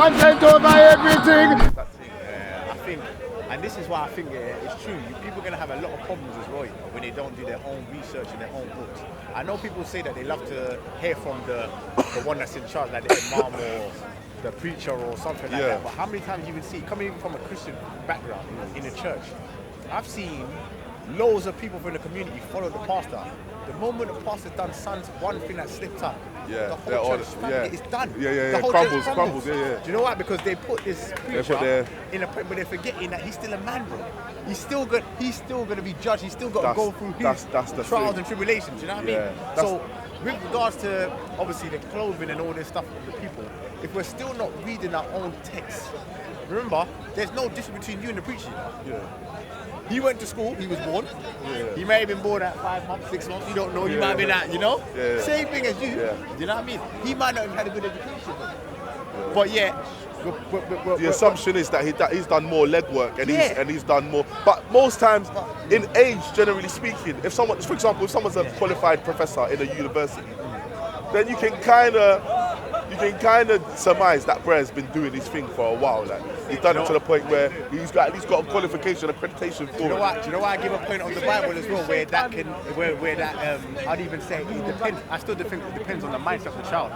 content over everything. I think, and this is why I think it's true. People are going to have a lot of problems as well, you know, when they don't do their own research and their own books. I know people say that they love to hear from the one that's in charge, like the imam or the preacher or something like that. But how many times you even see, coming even from a Christian background in the church, I've seen loads of people from the community follow the pastor. The moment the pastor's done one thing that slipped up, the whole church family is done. The whole church crumbles. Do you know why? Because they put this preacher in a point, but they're forgetting that he's still a man, bro. He's still going to be judged. He's still got to go through his trials and tribulations. You know what I mean? So, with regards to obviously the clothing and all this stuff of the people, if we're still not reading our own texts, remember, there's no difference between you and the preacher. He went to school, he was born. He may have been born at 5 months, 6 months, you don't know, you might have been at, you know? Same thing as you, you know what I mean? He might not have had a good education, but the assumption is that he's done more legwork and he's done more. But most times, in age, generally speaking, if someone's a qualified professor in a university, then you can kind of surmise that Brer's been doing his thing for a while. Like he's done it to the point where he's at least got a qualification, accreditation for it. Do you know why I give a point on the Bible as well, where I'd even say it depends. I still think it depends on the mindset of the child,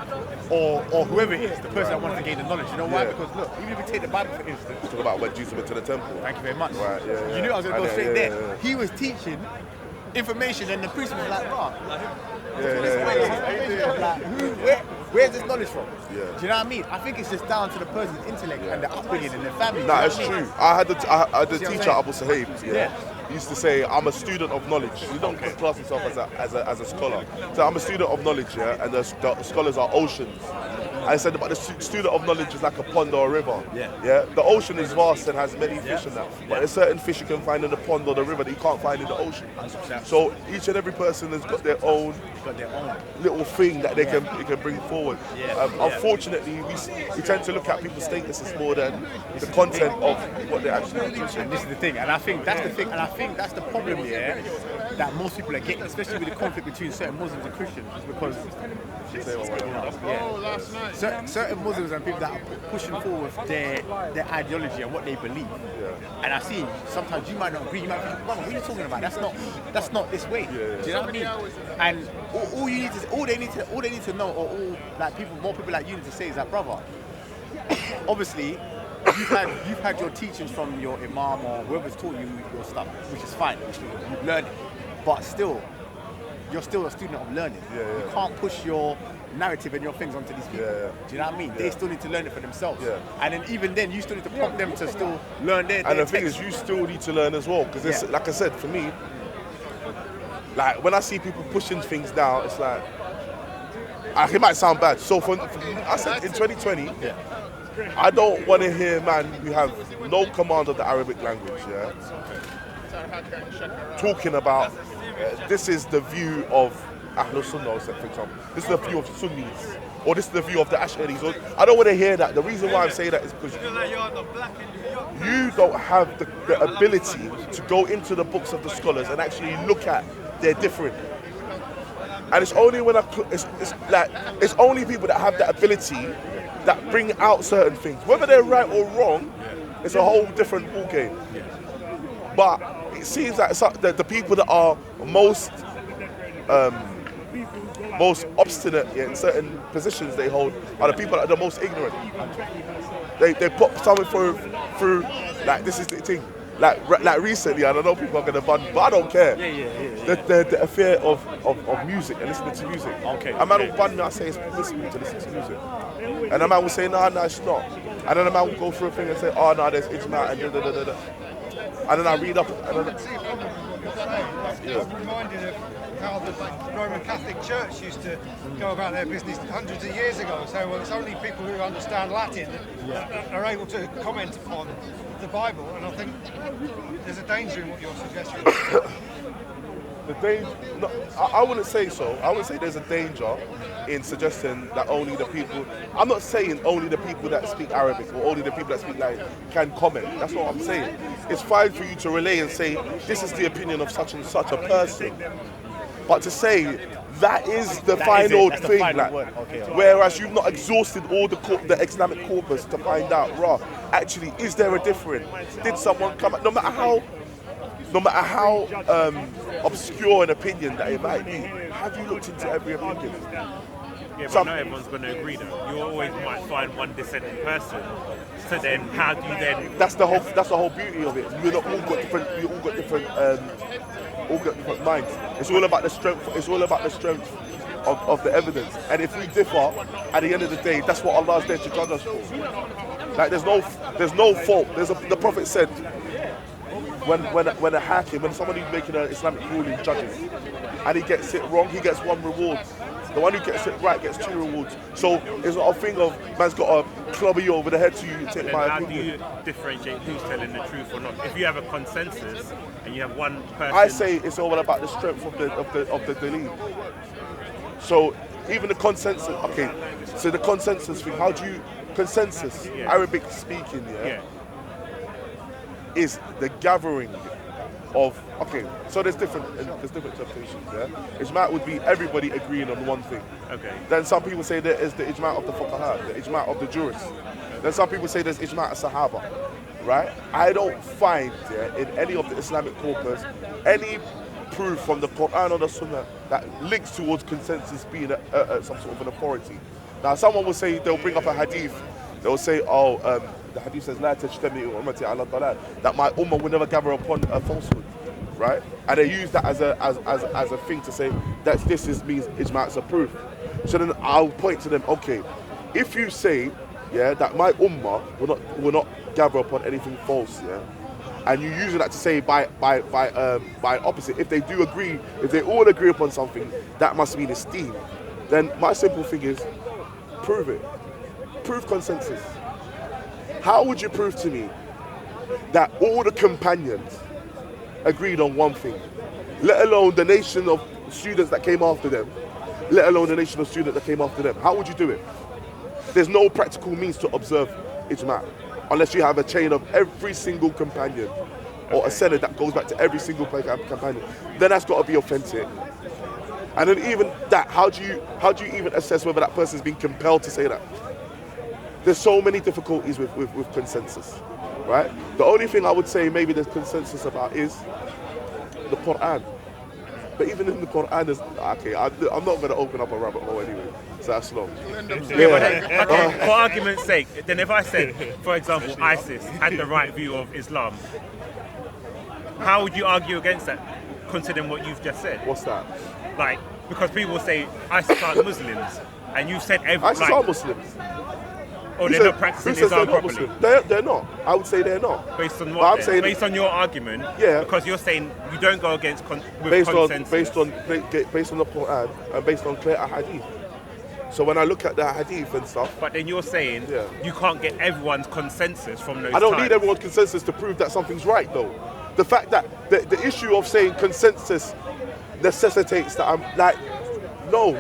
or whoever it is, the person that wants to gain the knowledge. You know why? Because look, even if we take the Bible for instance, talk about when Jesus went to the temple. Thank you very much. Right, you knew I was going to go straight there. He was teaching information, and the priest was like, where's this knowledge from? Do you know what I mean? I think it's just down to the person's intellect and the upbringing and their family. Nah, it's true. I had the teacher Abu Sahib. He used to say, "I'm a student of knowledge." You don't class yourself as a scholar. So I'm a student of knowledge, and the scholars are oceans. I said, but the student of knowledge is like a pond or a river. The ocean is vast and has many fish in that. But there's certain fish you can find in the pond or the river that you can't find in the ocean. So each and every person has got their own little thing that they can bring forward. Unfortunately, we tend to look at people's statuses more than the content of what they're actually doing. And this is the thing, and I think that's the thing, and I think that's the problem here that most people are getting, especially with the conflict between certain Muslims and Christians, is because certain Muslims and people that are pushing forward their ideology and what they believe. And I see sometimes you might not agree, you might think, brother, what are you talking about? That's not this way. Do you know what I mean? And all they need to know, or more people like you need to say is that, brother, obviously you've had your teachings from your imam or whoever's taught you your stuff, which is fine, you've learned it, but still, you're still a student of learning. You can't push your narrative and your things onto these people. Do you know what I mean? They still need to learn it for themselves. And then even then, you still need to prompt them to still learn their And the thing is, you still need to learn as well, because like I said, for me, like when I see people pushing things down, it's like, it might sound bad. So I said in 2020, I don't want to hear man who have no command of the Arabic language, talking about this is the view of Ahlul Sunnah, for example. This is the view of Sunnis, or this is the view of the Ash'aris. I don't want to hear that. The reason why I'm saying that is because you don't have the ability to go into the books of the scholars and actually look at their different. And it's only when it's only people that have that ability that bring out certain things. Whether they're right or wrong, it's a whole different ballgame. But it seems like the people that are most obstinate in certain positions they hold are the people that are the most ignorant. They put something through like this is the thing. Like recently, and I know people are going to ban, but I don't care. The affair of music and listening to music. A man will ban me, I say it's listening to music. And a man will say, no, it's not. And then a man will go through a thing and say, oh, no, there's ijma and da-da-da-da-da. And then I read up. I'm reminded of how the Roman Catholic Church used to go about their business hundreds of years ago. So it's only people who understand Latin that are able to comment upon the Bible. And I think there's a danger in what you're suggesting. The danger? No, I wouldn't say so. I would say there's a danger in suggesting that only the people. I'm not saying only the people that speak Arabic or only the people that speak Latin can comment. That's what I'm saying. It's fine for you to relay and say this is the opinion of such and such a person, but to say that is the That final is it, that's the thing. final Like, word. Okay. whereas you've not exhausted all the Islamic corpus to find out, actually, is there a difference? Did someone come? No matter how obscure an opinion that it might be, have you looked into every opinion? Yeah, but not everyone's going to agree though. You always might find one dissenting person. So then, how do you then? That's the whole beauty of it. You all got different minds. It's all about the strength. It's all about the strength of the evidence. And if we differ, at the end of the day, that's what Allah's there to judge us for. Like there's no fault. The Prophet said, when a hakim, when somebody making an Islamic ruling judges, and he gets it wrong, he gets one reward. The one who gets it right gets 2 rewards. So it's not a thing of man's got to clubber you over the head to you take my How opinion. do you differentiate who's telling the truth or not? If you have a consensus and you have one person, I say it's all about the strength of the dalil. So even the consensus. Okay, so the consensus thing. How do you consensus? Yeah. Arabic speaking, is the gathering of. Okay, so there's different interpretations. Yeah, ijma' would be everybody agreeing on one thing. okay, Then some people say there is the ijma' of the fuqaha, the ijma' of the jurists. Then some people say there's ijma' sahaba, right? I don't find in any of the Islamic corpus any proof from the Quran or the Sunnah that links towards consensus being some sort of an authority. Now someone will say, they'll bring up a hadith, they'll say, the hadith says, "La tajtami'u ummati ala dalal," that my ummah will never gather upon a falsehood. Right, and they use that as a thing to say that means ijma''s a proof. So then I'll point to them. Okay, if you say that my ummah will not gather upon anything false, and you use that to say by opposite, if they do agree, if they all agree upon something, that must mean esteem. Then my simple thing is, prove it. Prove consensus. How would you prove to me that all the companions agreed on one thing, let alone the nation of students that came after them, How would you do it? There's no practical means to observe ijma' unless you have a chain of every single companion or a sanad that goes back to every single companion. Then that's got to be authentic. And then even that, how do you even assess whether that person's been compelled to say that? There's so many difficulties with consensus. Right? The only thing I would say maybe there's consensus about is the Quran. But even in the Quran, I'm not going to open up a rabbit hole anyway. So that's long. For argument's sake, then if I said, for example, ISIS had the right view of Islam, how would you argue against that, considering what you've just said? What's that? Like, because people say ISIS aren't Muslims, and you've said ISIS are Muslims. Or they're not practicing Islam properly. They're not. I would say they're not. Based on what? Based on your argument. Yeah. Because you're saying you don't go against based consensus. Based on the Quran and based on clear hadith. So when I look at the hadith and stuff. But then you're saying you can't get everyone's consensus from those. I don't need everyone's consensus to prove that something's right, though. The fact that the issue of saying consensus necessitates that I'm like, no.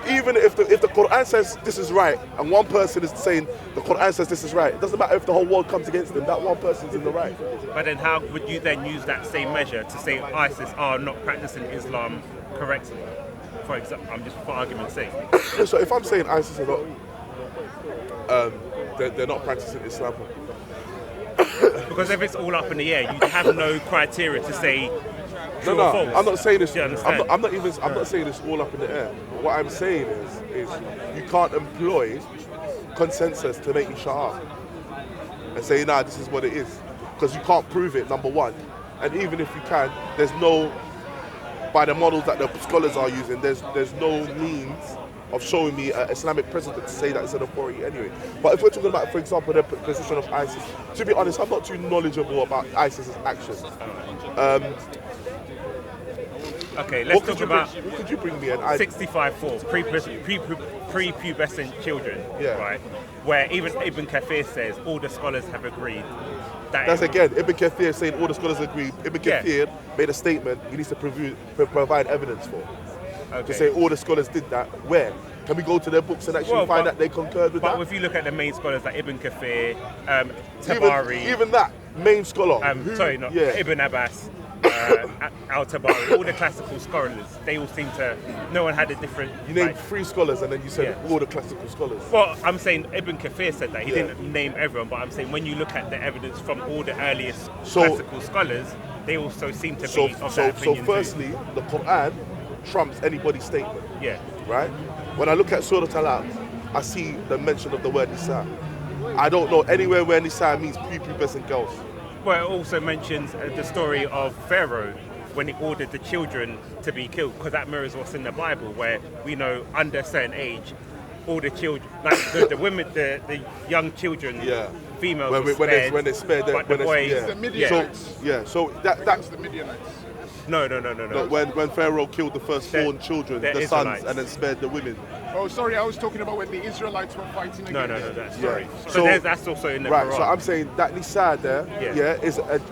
Even if the Quran says this is right and one person is saying the Quran says this is right, it doesn't matter if the whole world comes against them, that one person's in the right. But then how would you then use that same measure to say ISIS are not practicing Islam correctly? For example, I'm just for argument's sake. So if I'm saying ISIS are not, they're not practicing Islam. Because if it's all up in the air, you have no criteria to say true or false. I'm not saying this. I'm not saying this all up in the air. What I'm saying is you can't employ consensus to make you shut up and say, nah, this is what it is, because you can't prove it. Number one, and even if you can, there's no, by the models that the scholars are using, there's no means of showing me an Islamic precedent to say that it's an authority anyway. But if we're talking about, for example, the position of ISIS, to be honest, I'm not too knowledgeable about ISIS's actions. Okay, let's talk about. What could you bring me? 65-4, prepubescent children, right? Where even Ibn Kathir says all the scholars have agreed. That's again, Ibn Kathir saying all the scholars agree. Ibn Kathir made a statement he needs to provide evidence for. Okay. To say all the scholars did that. Where? Can we go to their books and actually find that they concurred with that? But if you look at the main scholars like Ibn Kathir, Tabari... Even that main scholar. Ibn Abbas, Al-Tabari, all the classical scholars, they all seem to, no one had a different... You named 3 scholars and then you said all the classical scholars. Well, I'm saying Ibn Kathir said that. He didn't name everyone, but I'm saying when you look at the evidence from all the earliest classical scholars, they also seem to be of that opinion. So firstly, the Quran trumps anybody's statement. Yeah. Right? When I look at Surah Talaq, I see the mention of the word Nisa. I don't know anywhere where Nisa means prepubescent girls. Well, it also mentions the story of Pharaoh when he ordered the children to be killed, because that mirrors what's in the Bible, where we know under a certain age, all the children, like the women, the young children, females when they spared them, but the boys, the Midianites. So that's the Midianites. No. When Pharaoh killed the firstborn children, the sons, and then spared the women. Oh, sorry, I was talking about when the Israelites were fighting against. No, that's story. Yeah. So that's also in the Quran. Right, so I'm saying that Nisa there,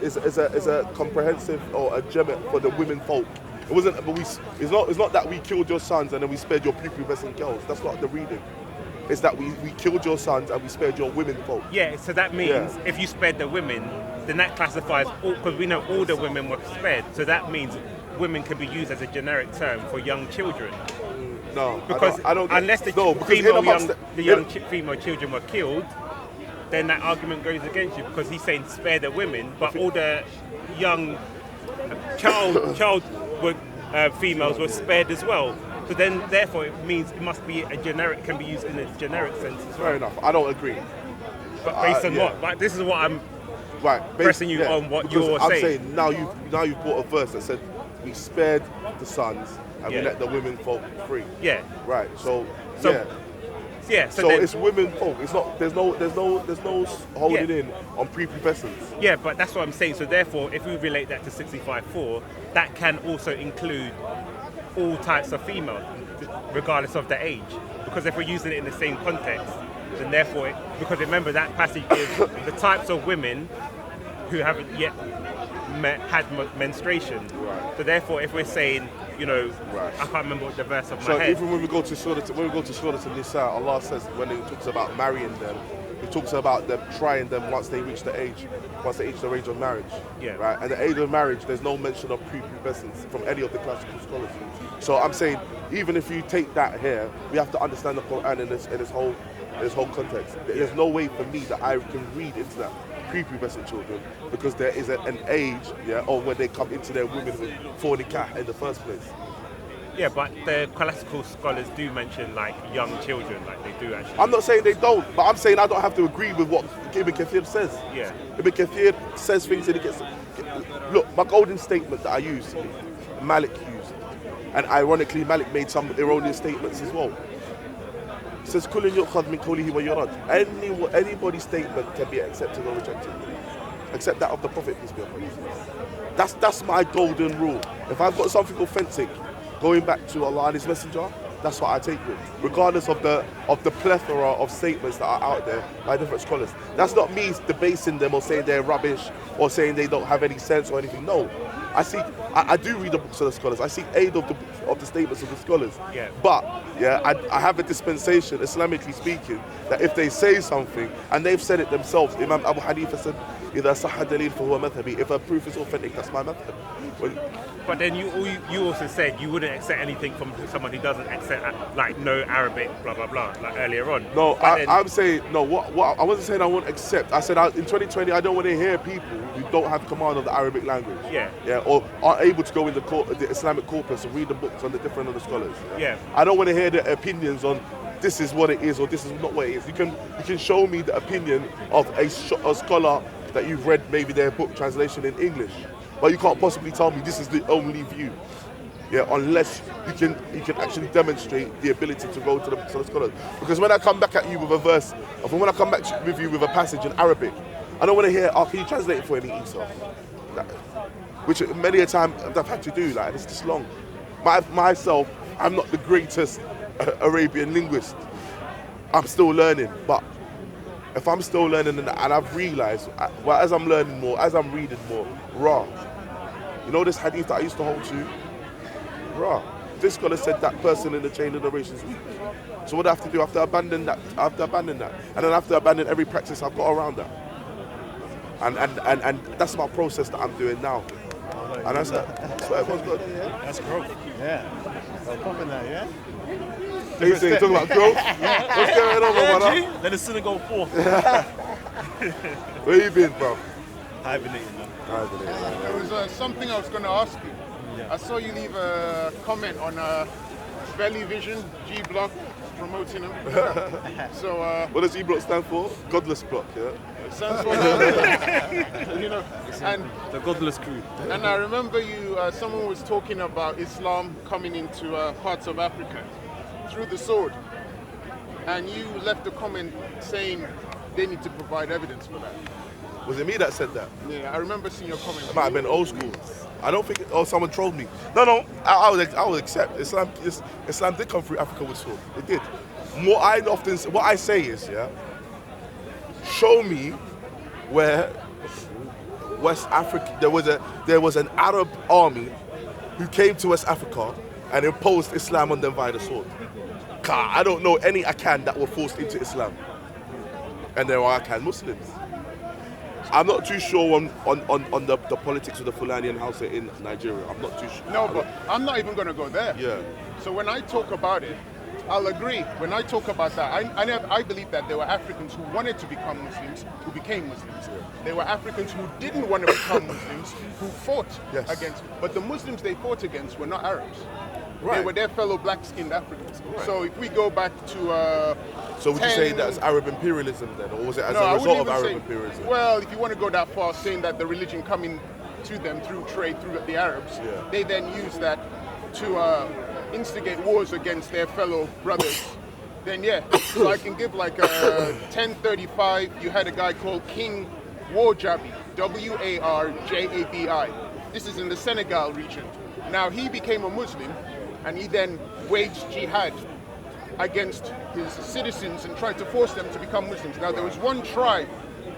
is a comprehensive or a gem for the women folk. It wasn't, but it's not that we killed your sons and then we spared your prepubescent girls. That's not the reading. It's that we killed your sons and we spared your women folk. Yeah, so that means if you spared the women, then that classifies all, because we know all the women were spared. So that means women can be used as a generic term for young children. No, because I don't unless the young female children were killed, then that argument goes against you, because he's saying spare the women, but all the young child females were spared as well. So then, therefore, it means it must be a generic, can be used in a generic sense as well. Fair enough. I don't agree. But based on what? Like, this is what I'm pressing you on what because you're I'm saying. now you've brought a verse that said we spared the sons and we let the women folk free. Yeah. Right. So yeah. So it's women folk. It's not. There's no holding in on prepubescence. Yeah, but that's what I'm saying. So therefore, if we relate that to 65.4, that can also include all types of females, regardless of the age. Because if we're using it in the same context, then therefore, because remember that passage gives the types of women who haven't yet had menstruation. Right. So therefore, if we're saying, I can't remember what the verse of my head. So even when we go to Surah to Nisa, Allah says when He talks about marrying them, He talks about them trying them once they reach the age of marriage. Yeah. Right. And the age of marriage, there's no mention of prepubescence from any of the classical scholars. So I'm saying, even if you take that here, we have to understand the Quran in this whole context. There's no way for me that I can read into that prepubescent children, because there is an age, or when they come into their womanhood for nikah in the first place. Yeah, but the classical scholars do mention like young children, like they do actually. I'm not saying they don't, but I'm saying I don't have to agree with what Ibn Kathir says. Yeah. Ibn Kathir says things and he gets. Look, my golden statement that I used, Malik used, and ironically Malik made some erroneous statements as well. Says kullun yu'khadh min qawlihi wa yurad. Anybody's statement can be accepted or rejected, except that of the Prophet, peace be upon him. That's my golden rule. If I've got something authentic, going back to Allah and His Messenger, that's what I take with, regardless of the plethora of statements that are out there by different scholars. That's not me debasing them or saying they're rubbish or saying they don't have any sense or anything. No, I do read the books of the scholars. I seek aid of the statements of the scholars. Yeah. But I have a dispensation, Islamically speaking, that if they say something and they've said it themselves, Imam Abu Hanifa said, إذا صح الدليل فهو مذهبي. If a proof is authentic, that's my method. But then you also said you wouldn't accept anything from someone who doesn't accept, like, no Arabic, blah blah blah, like earlier on. No, I'm saying no. What I wasn't saying I won't accept. I said in 2020 I don't want to hear people who don't have command of the Arabic language. Yeah. Or aren't able to go in the Islamic corpus and read the books on the different of the scholars. Yeah. I don't want to hear their opinions on this is what it is or this is not what it is. You can show me the opinion of a scholar that you've read maybe their book translation in English, but you can't possibly tell me this is the only view. Yeah, unless you can actually demonstrate the ability to go to the scholars. Because when I come back at you with a verse, or when I come back with you with a passage in Arabic, I don't want to hear, can you translate it for me, Eesa? Which many a time I've had to do, like, it's just long. Myself, I'm not the greatest Arabian linguist. I'm still learning, but if I'm still learning and I've realised, as I'm learning more, as I'm reading more, this hadith that I used to hold to, this scholar said that person in the chain of narration is weak. So what do I have to do? I have to abandon that. And then I have to abandon every practice I've got around that. And that's my process that I'm doing now. And that's that. That's what everyone's got to do. That's growth. Yeah. I'm popping that, yeah? They say, talking about growth? What's going on, my brother? Let the sinner go forth. Where you been, bro? Hibernating, man. There was something I was going to ask you. I saw you leave a comment on Belly Vision, G Block, promoting them. So, What does E-Block stand for? Godless Block, yeah? it stands for, you know, and The godless crew. And I remember you, someone was talking about Islam coming into parts of Africa through the sword. And you left a comment saying they need to provide evidence for that. Was it me that said that? Yeah, I remember seeing your comment. It might have been old school. I don't think, someone trolled me. No, I would accept. Islam did come through Africa with sword. It did. What I say is, yeah, show me where West Africa, there was an Arab army who came to West Africa and imposed Islam on them via the sword. I don't know any Akan that were forced into Islam. And there are Akan Muslims. I'm not too sure on the politics of the Fulani and Hausa in Nigeria. I'm not too sure. No, but I'm not even going to go there. Yeah. So when I talk about it, I'll agree. When I talk about that, I believe that there were Africans who wanted to become Muslims, who became Muslims. There were Africans who didn't want to become Muslims, who fought against. But the Muslims they fought against were not Arabs. Right. They were their fellow black-skinned Africans. Right. So if we go back to... so would you say that's Arab imperialism then? Or was it as a result of Arab imperialism? Well, if you want to go that far, saying that the religion coming to them through trade, through the Arabs, they then use that to instigate wars against their fellow brothers, then yeah. So I can give like 1035, you had a guy called King Warjabi, Warjabi. This is in the Senegal region. Now he became a Muslim and he then waged jihad against his citizens and tried to force them to become Muslims. Now there was one tribe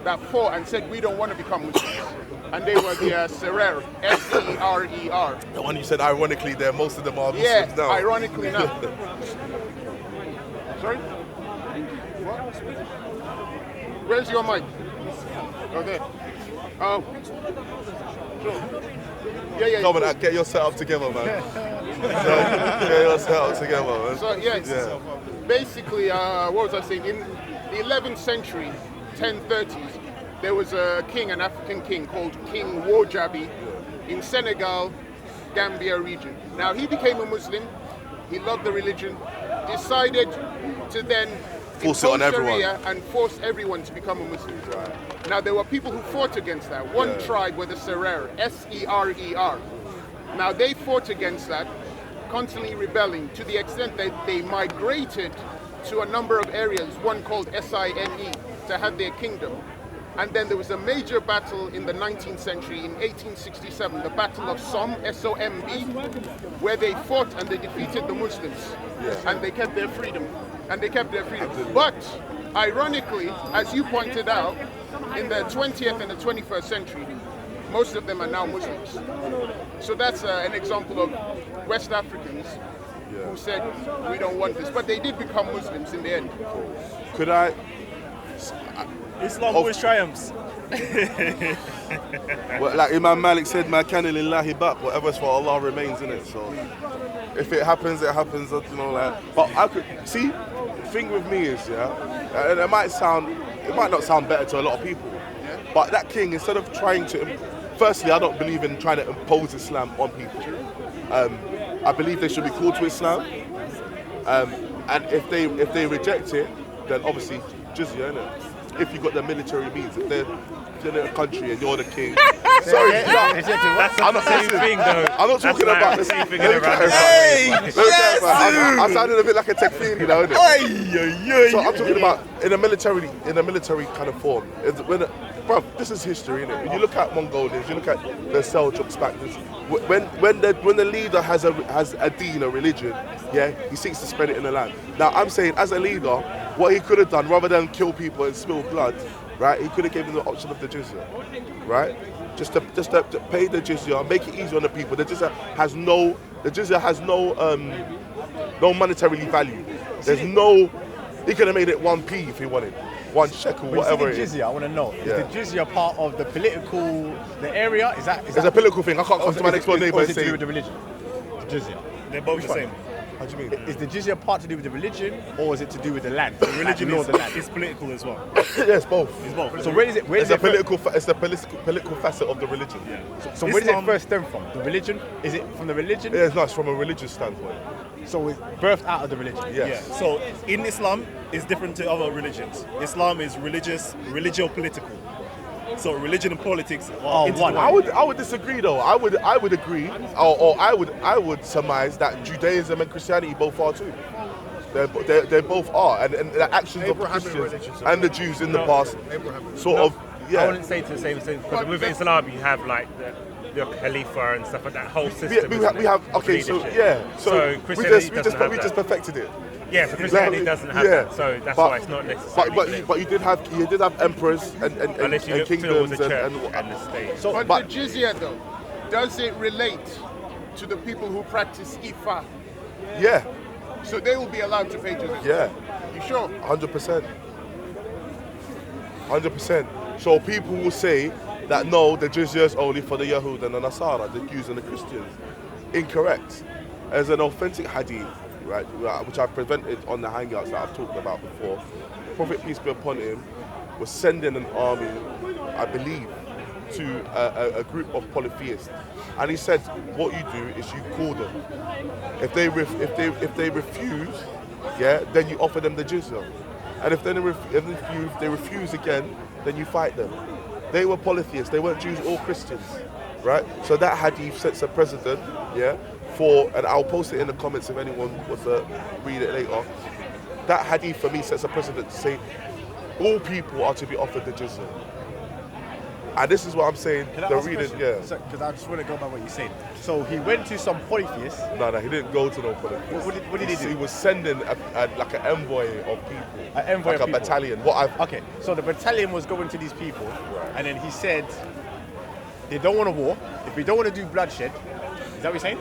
that fought and said we don't want to become Muslims. And they were the Serer, S-E-R-E-R. The one you said ironically there, most of them are Muslims now. Yeah, ironically now. Sorry? What? Where's your mic? Oh, there. Oh. Sure. Yeah. Come on, get your setup together, man. Get your setup together, man. So, basically, what was I saying? In the 11th century, 1030s, there was a king, an African king called King Warjabi in Senegal, Gambia region. Now he became a Muslim, he loved the religion, decided to then force it on everyone Sharia and force everyone to become a Muslim. Right. Now there were people who fought against that. One tribe were the Serer, S-E-R-E-R. Now they fought against that, constantly rebelling to the extent that they migrated to a number of areas, one called S-I-N-E, to have their kingdom. And then there was a major battle in the 19th century, in 1867, the Battle of Somme, S-O-M-B, where they fought and they defeated the Muslims. And they kept their freedom. But, ironically, as you pointed out, in the 20th and the 21st century, most of them are now Muslims. So that's an example of West Africans who said, we don't want this. But they did become Muslims in the end. Could I... Islam always triumphs. Well, like Imam Malik said, "Ma kana lillahi baq," whatever's for Allah remains in it. So if it happens, you know, like. But I could see. The thing with me is, and it might not sound better to a lot of people, but that king, instead of trying to, firstly, I don't believe in trying to impose Islam on people. I believe they should be called to Islam, and if they reject it, then obviously Jizya, innit? If you've got the military means, if they're in a country and you're the king. Sorry, That's not the same thing, though. I'm not talking about the same thing. I sounded a bit like a tekfiri now, innit? So I'm talking about in a military kind of form. Bro, this is history, innit? When you look at Mongolians, you look at the Seljuks back then. When the leader has a deen, a religion, he seeks to spread it in the land. Now I'm saying, as a leader, what he could have done, rather than kill people and spill blood, right? He could have given them the option of the jizya, right? Just to pay the jizya, make it easier on the people. The jizya has no monetarily value. He could have made it 1p if he wanted. 1 shekel, But whatever you it see is. the jizya, I want to know, is Yeah. the jizya part of the political, the area? Is that It's a political thing. I can't come to my next door neighbour or and is it to say, do with the religion? The jizya. They're both Which the one? same. how do you mean? Is the jizya part to do with the religion, or is it to do with the land? The religion Like, is, the land. is political as well. Yes, both. It's both. So where is it? Where It's is a it? political facet of the religion. So where does it Islam- first stem from? The religion? Is it from the religion? Yeah, it's not. It's from a religious standpoint. So it's birthed out of the religion. Yes. Yeah. So in Islam, it's different to other religions. Islam is religious, religio-political. So religion and politics are one. intertwined. I would disagree though. I would agree, or I would surmise that Judaism and Christianity both are too. They both are, and the actions of Christians and the Jews in the past, sort of, I wouldn't say to the same thing because with Islam you have like the Khalifa and stuff like that whole system. We have okay, so leadership. yeah, so Christianity we doesn't have just that. perfected it. Yeah, so Christianity doesn't have Yeah. that, so that's But- why it's not necessarily. But you did have emperors and unless you and look towards kingdoms the church and and the state. so. But But the jizya though, does it relate to the people who practice ifa? yeah, So they will be allowed to pay jizya? yeah. You sure? 100%. 100%. So people will say that no, the jizya is only for the Yahud and the Nasara, the Jews and the Christians. Incorrect. As an authentic hadith, right, which I've presented on the hangouts that I've talked about before, Prophet, peace be upon him, was sending an army, I believe, to a group of polytheists. And he said, what you do is you call them. If they refuse, yeah, then you offer them the jizya. And if they refuse again, then you fight them. They were polytheists, they weren't Jews or Christians, right? So that hadith sets a precedent, yeah, for, and I'll post it in the comments if anyone wants to read it later. That hadith for me sets a precedent to say all people are to be offered the jizya. And this is what I'm saying, Can I the ask a readers, question? yeah. Because I just want to go by what you're saying. So he went to some polytheists. No, he didn't go to no polytheists. What did he do? He was sending like an envoy of people. An envoy like of a people. battalion. Okay, so the battalion was going to these people, and then he said they don't want a war. If we don't want to do bloodshed, is that what you're saying?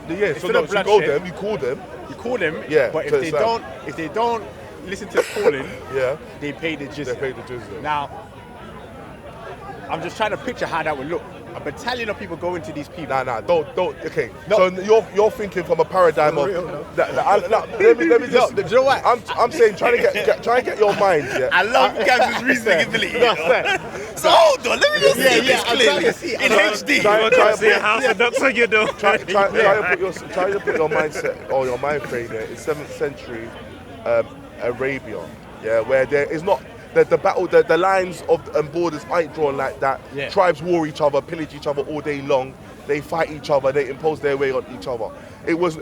Yeah, so Instead no, of you call them. You call them. Yeah, But to if Islam. they don't listen to the calling, Yeah, they pay the jizya. they pay the jizya. Now, I'm just trying to picture how that would look. A battalion of people going to these people. Nah, don't. Okay, No. so you're thinking from a paradigm of. real, no. Let me just. Do you know what? I'm saying try to get your mind. Yeah. I love Gabz's reasoning ability. No, fair. So hold on, let me just see this I'm clearly. trying to see. In HD. Try See a house of ducks on your door. try to put your mindset or your mind frame there in 7th century Arabia, yeah, where there is not the battle, the lines of and borders aren't drawn like that. Yeah. Tribes war each other, pillage each other all day long. They fight each other. They impose their way on each other. It was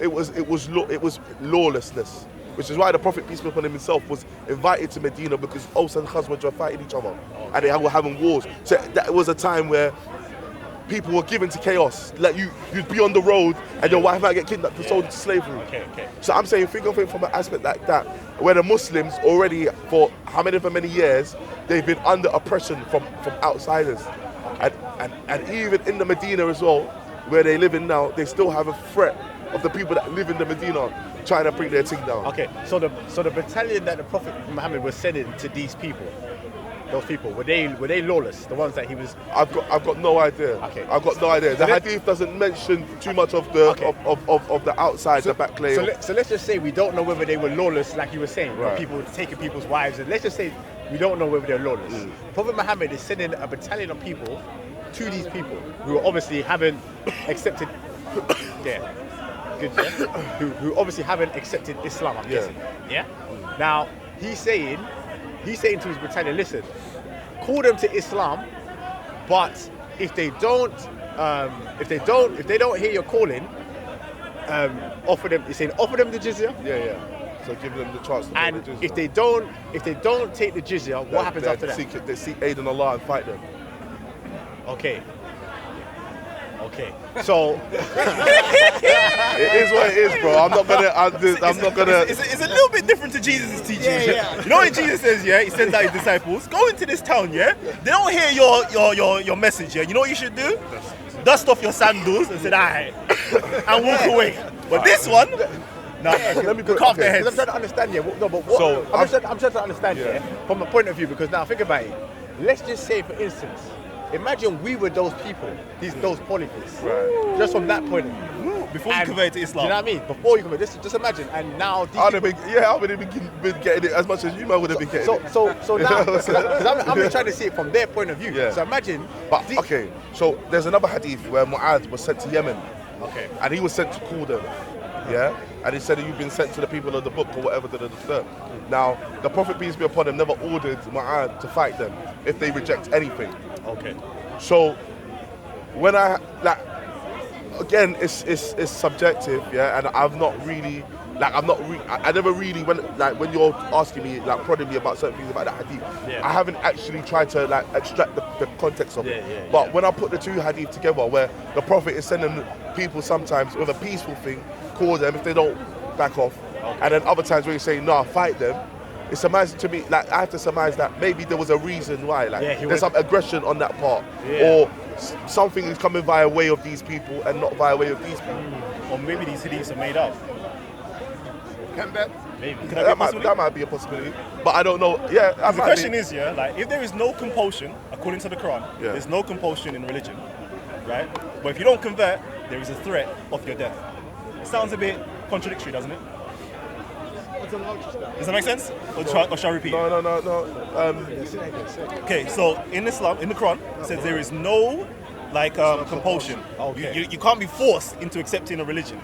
lawlessness, which is why the Prophet, peace be upon him, himself was invited to Medina, because Aus and Khazraj were fighting each other and they were having wars. So that was a time where people were given to chaos. Like you'd be on the road and your wife might get kidnapped and sold into slavery. Okay. So I'm saying, think of it from an aspect like that, where the Muslims already, for many years, they've been under oppression from outsiders. And even in the Medina as well, where they live in now, they still have a threat of the people that live in the Medina trying to bring their thing down. Okay, so the battalion that the Prophet Muhammad was sending to these people, those people, were they lawless? The ones that he was. I've got no idea. Okay. I've got no idea. The hadith doesn't mention too much of the Okay. of the outside, the back claim. So let's just say we don't know whether they were lawless, like you were saying, Right. people taking people's wives, and let's just say we don't know whether they're lawless. Prophet Muhammad is sending a battalion of people to these people who obviously haven't accepted. Yeah. Good, yeah? Who obviously haven't accepted Islam, I'm guessing. Yeah? Now, he's saying to his battalion, listen, call them to Islam, but if they don't hear your calling, offer them the jizya. Yeah. So give them the chance to pay And the jizya. if they don't take the jizya, what happens after that? They seek aid in Allah and fight them. Okay. So It is what it is, bro. I'm not gonna. It's a little bit different to Jesus' teachings. You know what Jesus says, yeah? He sends out his disciples, go into this town, yeah? They don't hear your message, yeah? You know what you should do? Dust off your sandals and say, alright, and walk away. But this one, let me put Carve their okay. heads. 'Cause I'm trying to understand, yeah. No, but what, So, I'm trying to understand, yeah, from a point of view, because now think about it. Let's just say, for instance, imagine we were those people, those polytheists. Right. Just from that point of view. Before you And- convert to Do Islam. you know what I mean? Before you convert, just imagine. And now these I would people, have been getting it as much as you man would have been getting it. so now, because I'm just trying to see it from their point of view. Yeah. So imagine. But okay, so there's another hadith where Mu'adh was sent to Yemen. Okay. And he was sent to call them. Yeah? And he said, you've been sent to the people of the book or whatever. Now, the Prophet, peace be upon him, never ordered Mu'adh to fight them if they reject anything. Okay. So when I again, it's subjective, yeah, and I've not really I never really when you're asking me prodding me about certain things about the hadith, I haven't actually tried to extract the context of it. But when I put the two hadith together, where the Prophet is sending people sometimes with a peaceful thing, call them if they don't back off, and then other times where you say no, fight them. It's surmising to me, I have to surmise that maybe there was a reason why, there's some aggression on that part, or something is coming via way of these people and not via way of these people. Or maybe these hadiths are made up. Can that? Maybe. Could That might be a possibility, but I don't know. Yeah, the question is, if there is no compulsion, according to the Quran, there's no compulsion in religion, right? But if you don't convert, there is a threat of your death. It sounds a bit contradictory, doesn't it? Does that make sense? Or shall I repeat? No. Okay, so in Islam, in the Quran, it says there is no compulsion. Okay. You can't be forced into accepting a religion,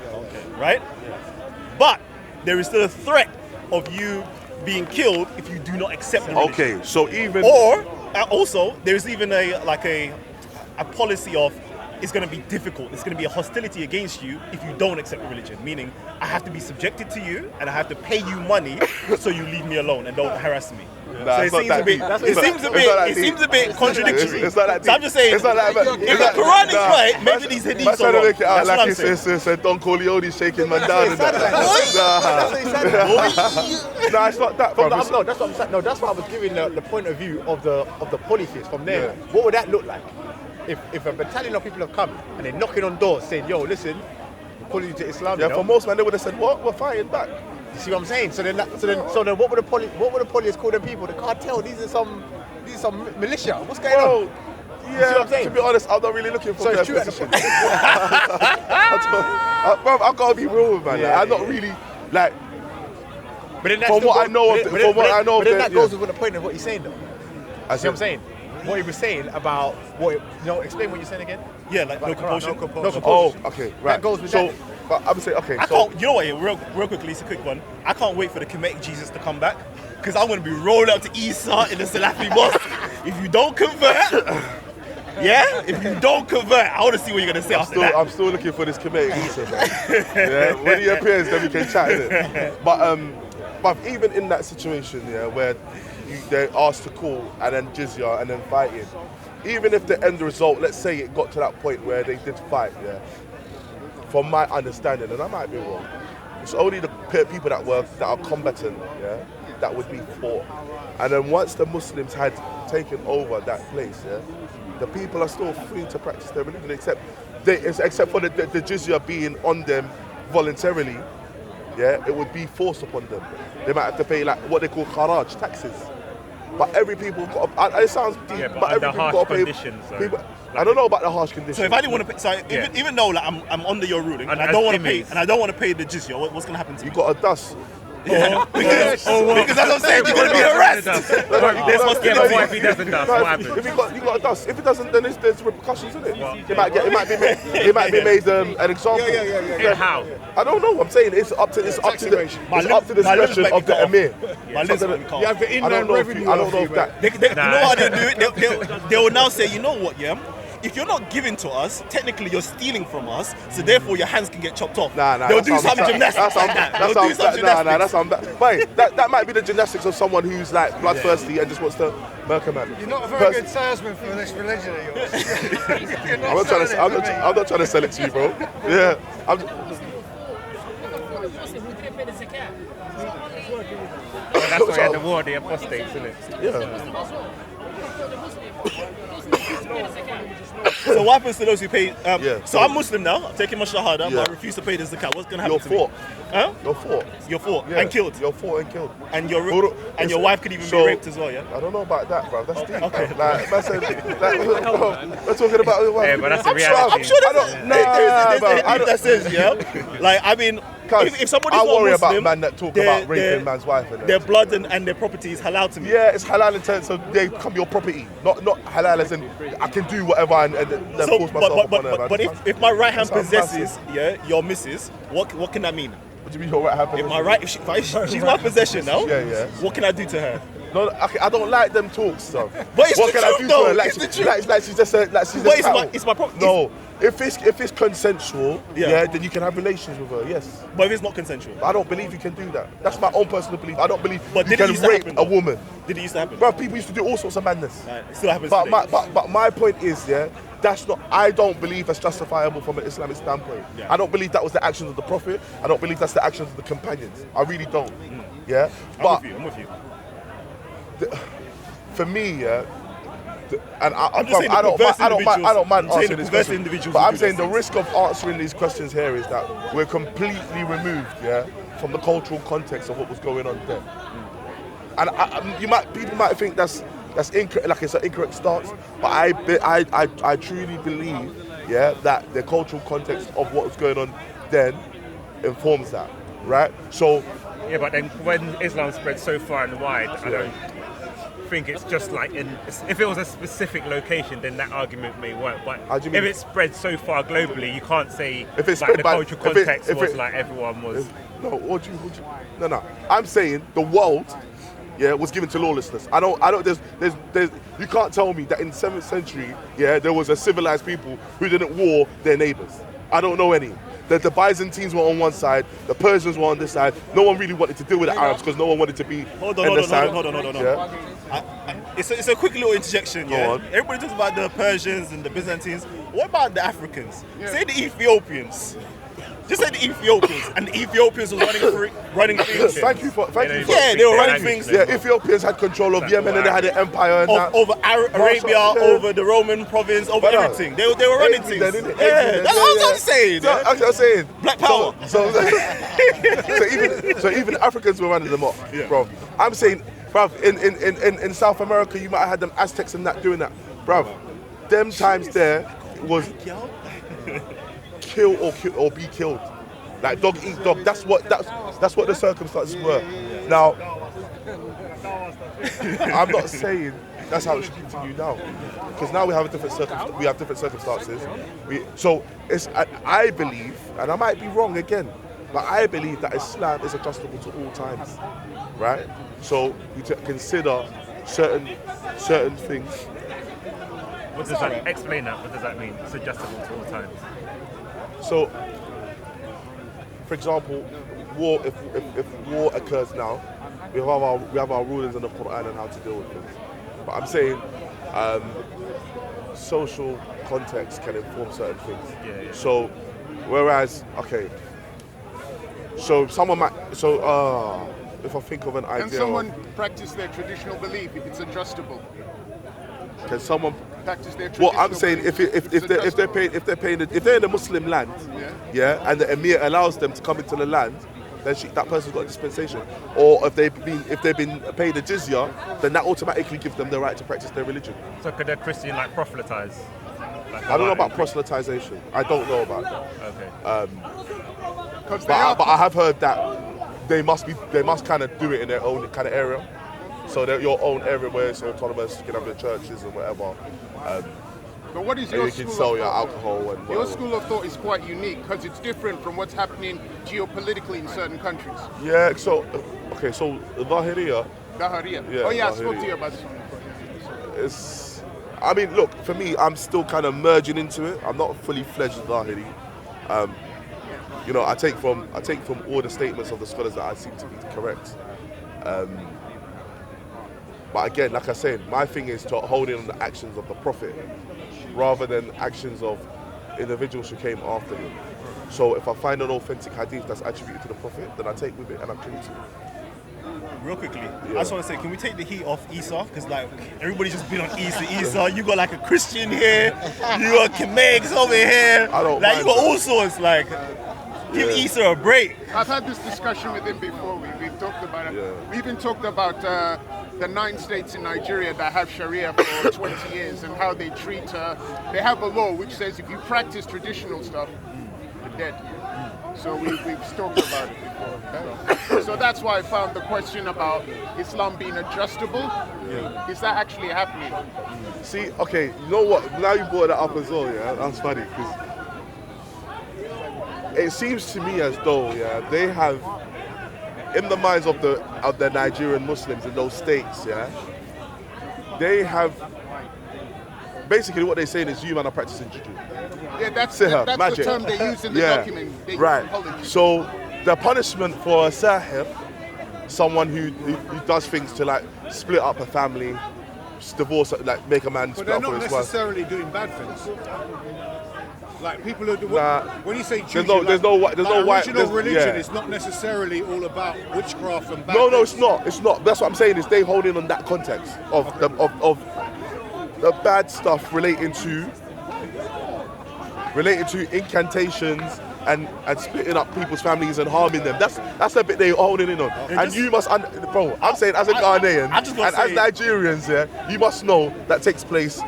right? But there is still a threat of you being killed if you do not accept the religion. Okay, so even Or also there's even a policy of it's going to be difficult. It's going to be a hostility against you if you don't accept the religion. Meaning, I have to be subjected to you, and I have to pay you money so you leave me alone and don't harass me. Nah, So it's not that deep. it seems a bit contradictory. It's not that So I'm deep. just saying, It's not that bad. if the Quran is right, maybe these hadiths are trying to wrong. make it out That's what like I'm saying. it's Don Corleone shaking man down and that. Nah, it's not that. No, Bro. that's what I'm saying. No, that's why I was giving the point of view of the polytheists from there. Yeah. What would that look like? If a battalion of people have come and they're knocking on doors saying, "Yo, listen, we're calling you to Islam." Yeah, you know? for most men they would have said, "What? We're fighting back." You see what I'm saying? So then what would the polytheists call them people? The cartel. These are some militia. What's going on? Bro, see what I'm saying? to be honest, I'm not really looking for So their it's true at the position. I've got to be real, man. Yeah, I'm not really But then that's From still what I goes- know of but the- then- from what but then- I know of but then the- that goes with the point of what you're saying, though. I See what I'm saying? What he was saying about explain what you're saying again. Yeah, like no About the Quran, compulsion. No compulsion. Oh, okay, right. That goes with so, that. but I'm saying, okay, I so can't, you know what, real quickly, it's a quick one. I can't wait for the Kemetic Jesus to come back, because I'm going to be rolling up to Eesa in the Salafi mosque. If you don't convert, if you don't convert, I want to see what you're going to say after that. I'm still looking for this Kemetic Eesa, man. Yeah, when he appears, then we can chat it. But even in that situation, where they're asked to call and then jizya and then fighting, even if the end result, let's say it got to that point where they did fight, from my understanding, and I might be wrong, it's only the people that are combatant, that would be fought. And then once the Muslims had taken over that place, the people are still free to practice their religion, except for the jizya being on them voluntarily. It would be forced upon them. They might have to pay what they call kharaj, taxes. But every people got. It sounds deep, but every under people harsh got to pay. conditions, so. People, I don't know about the harsh conditions. So if I didn't want to pay, so even though I'm under your ruling and I don't want to pay, and I don't want to pay the jizya, what's going to happen to you me? got a dust. Because that's what I'm saying. You're going to be harassed. Yeah, but what if he doesn't dust? What happens? If you got a dust, if it doesn't, then there's repercussions in it. It might be made an example. Yeah, how? I don't know. I'm saying it's up to the discretion of the emir. My lips might be You have calm. the I inland don't know revenue. if that. You know how they do it? They will now say, you know what, if you're not giving to us, technically you're stealing from us, so therefore your hands can get chopped off. They'll do some gymnastics like that. They'll do some gymnastics. That might be the gymnastics of someone who's bloodthirsty and just wants to murk a man. You're not a very good salesman for this religion of yours. You're not I'm not trying to sell it to you, bro. Yeah. That's why you had the war of the apostates, isn't it? Yeah. So what happens to those who pay? Yeah, so I'm Muslim now. I'm taking my shahada, Yeah. but I refuse to pay the zakat. What's gonna happen You're to me? fought. Huh? You're fought. You're fought Yeah. and killed, You're fought and killed. and Hold your on. wife could even So- be raped as well. Yeah. I don't know about that, bro. That's deep. Okay. Like, man said, we're talking about. Yeah, but that's the I'm reality. sure I there's don't- a nah, there's bro, a I hadith don't- that says, yeah. Like I mean, if somebody's I not worry Muslim, about man that talk their- about their- raping man's wife and their that. blood and their property is halal to me. Yeah, it's halal in terms of they become your property, not halal as in I can do whatever and then So, force myself upon her. but if my right hand That's possesses, yeah, your missus, what can that mean? What do you mean your right hand? If my right, if she's my possession now, Yeah, yeah. what can I do to her? No, okay, I don't like them talks, so. But it's what the can I truth, do though. to her? Like, It's the truth. like she's just a, like she's But a cattle. it's my property. No, if it's consensual, Yeah. yeah, then you can have relations with her. Yes. But if it's not consensual, I don't believe you can do that. That's my own personal belief. I don't believe But you did it can used to rape happen, a though? woman. did it used to happen? Bro, people used to do all sorts of madness. It still happens But today. but my point is, yeah, that's not. I don't believe that's justifiable from an Islamic standpoint. Yeah. I don't believe that was the actions of the Prophet. I don't believe that's the actions of the companions. I really don't. Yeah, but I'm with you. for me, yeah. And I'm just saying the I don't perverse mind individuals- I'm saying answering the this perverse question. individuals But who I'm do saying those the risk of answering these questions here is that we're completely removed, yeah, from the cultural context of what was going on then. And people might think that's incorrect, like it's an incorrect stance. But I truly believe, yeah, that the cultural context of what was going on then informs that, right? So. Yeah, but then when Islam spread so far and wide, I don't think it's just like if it was a specific location, then that argument may work. But How do you if mean? it spread so far globally, you can't say If it's like spread the by- cultural if it- context if was it- like everyone was. No, no. I'm saying the world, yeah, was given to lawlessness. I don't. There's. You can't tell me that in the 7th century, yeah, there was a civilized people who didn't war their neighbors. I don't know any. The Byzantines were on one side, the Persians were on this side. No one really wanted to deal with the Arabs because no one wanted to be Hold in the side. on. Yeah. It's a quick little interjection, Go yeah. on. Everybody talks about the Persians and the Byzantines. What about the Africans? Say the Ethiopians. Just say the Ethiopians, and the Ethiopians was running things. Thank you for. Yeah, they were running things. Yeah, Ethiopians had control of Yemen and they had an empire and that. Over Arabia, Yeah. over the Roman province, over But, everything. They were running things. Then, innit? Yeah, that's what I'm saying. So, that's what I'm saying. Black power. So even Africans were running them up, bro. I'm saying, bro, in South America, you might have had them Aztecs and that doing that, bro. Them times there was kill or be killed, like dog eat dog. That's what the circumstances were. Now, I'm not saying that's how it should continue now, because now we have different circumstances. So I believe, and I might be wrong again, but I believe that Islam is adjustable to all times, right? So you consider certain things. What does that explain that? What does that mean? It's adjustable to all times. So, for example, war. If war occurs now, we have our rulings in the Quran and how to deal with things. But I'm saying, social context can inform certain things. Yeah. So, whereas, okay, so someone might. So, if I think of an idea, Can someone practice their traditional belief if it's adjustable? can someone? Practice their traditional Well, I'm saying belief if they're in a Muslim land, yeah, and the Emir allows them to come into the land, then that person's got a dispensation. Or if they've been paid a jizya, then that automatically gives them the right to practice their religion. So could a Christian like proselytize? Like, I don't know about proselytization. I don't know about that. Okay. But I have heard that they must kind of do it in their own kind of area. So they're your own area where it's autonomous. You can have your churches and whatever. But what is And your you can school sell of your thought? alcohol and Your whatever. school of thought is quite unique because it's different from what's happening geopolitically in certain countries. Yeah. So okay. So the Zahiriya. Dahariya. Yeah, Oh yeah, I spoke Dahariya. to you about this one before. I mean, look, for me, I'm still kind of merging into it. I'm not a fully fledged Zahiri. I take from all the statements of the scholars that I seem to be correct. But again, like I said, my thing is to hold in on the actions of the Prophet rather than actions of individuals who came after him. So if I find an authentic hadith that's attributed to the Prophet, then I take with it and I cling to it. real quickly. I just want to say, can we take the heat off Eesa? Because like everybody's just been on Eesa. You got like a Christian here, you got Kemegs over here. I don't like mind you got that. all sorts. Like, give Eesa a break. I've had this discussion with him before. We've talked about it. Yeah. We even talked about the 9 states in Nigeria that have Sharia for 20 years and how they treat. They have a law which says if you practice traditional stuff, you're dead. So we've talked about it before. So that's why I found the question about Islam being adjustable. Is that actually happening? See, okay, you know what? Now you brought that up as well, yeah? That's funny, because it seems to me as though, yeah, they have, in the minds of the Nigerian Muslims in those states, yeah, they have, basically what they're saying is you man are practicing juju. Yeah, that's Sihr, the magic. term they use in the document. They Right. apologize. So the punishment for a sahir, someone who does things to like split up a family, divorce, like make a man But split they're up not with his wife. necessarily doing bad things. Like people who do. Nah. When you say There's juju, no white. original religion yeah. is not necessarily all about witchcraft and bad No, things. it's not. It's not. That's what I'm saying. Is they hold in on that context of the bad stuff relating to incantations and splitting up people's families and harming them. That's the bit they holding in on. And you must, bro. I'm saying as a Ghanaian I just gotta and as say- Nigerians, yeah, you must know that takes place.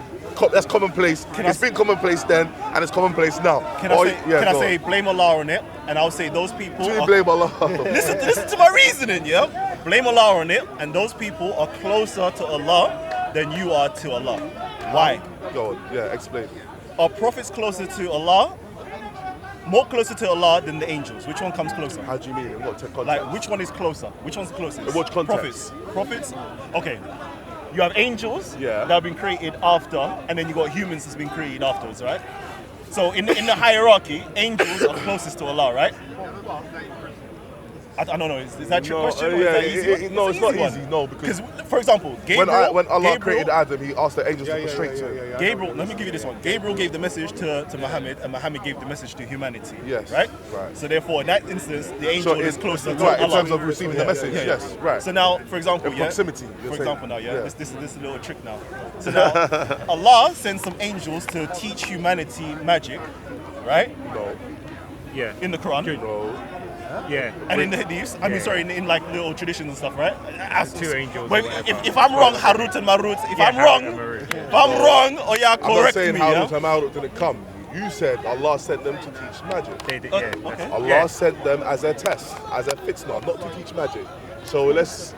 That's commonplace. It's been commonplace then, and it's commonplace now. Can I say blame Allah on it? And I'll say those people. You are- blame Allah. listen to my reasoning, yeah? Blame Allah on it, and those people are closer to Allah than you are to Allah. Why? Go on. Yeah, explain. Are prophets closer to Allah? More closer to Allah than the angels? Which one comes closer? How do you mean? In what context? Like, which one is closer? Which one's closest? In what context? Prophets? Okay. You have angels Yeah. that have been created after, and then you got humans that's been created afterwards, right? So in the hierarchy, angels are closest to Allah, right? I don't know. Is that your question? Or is that easy? no, it's an not easy one. easy. No, because For example, Gabriel. when Allah Gabriel- created Adam, He asked the angels to prostrate to him. Gabriel, let me give you this one. Gabriel gave the message to Muhammad, and Muhammad gave the message to humanity. Yes, Right? right. So therefore, in that instance, the angel is closer to right, in Allah. terms of receiving the message. Yes, right. So now, for example, In proximity, you're For saying. example, now, Yeah. this is a little trick now. So now, Allah sends some angels to teach humanity magic, right? No, Yeah. In the Quran. no. Yeah. And in the hadiths, in like little traditions and stuff, right? Two angels But or whatever. if I'm wrong, Harut and Marut. If Yeah, I'm Harut wrong, and Marut. if I'm wrong, oh yeah, I'm not correct saying me. how Yeah? Marut didn't come. You said Allah sent them to teach magic. They did, Okay. Allah Yeah. sent them as a test, as a fitna, not to teach magic. So let's.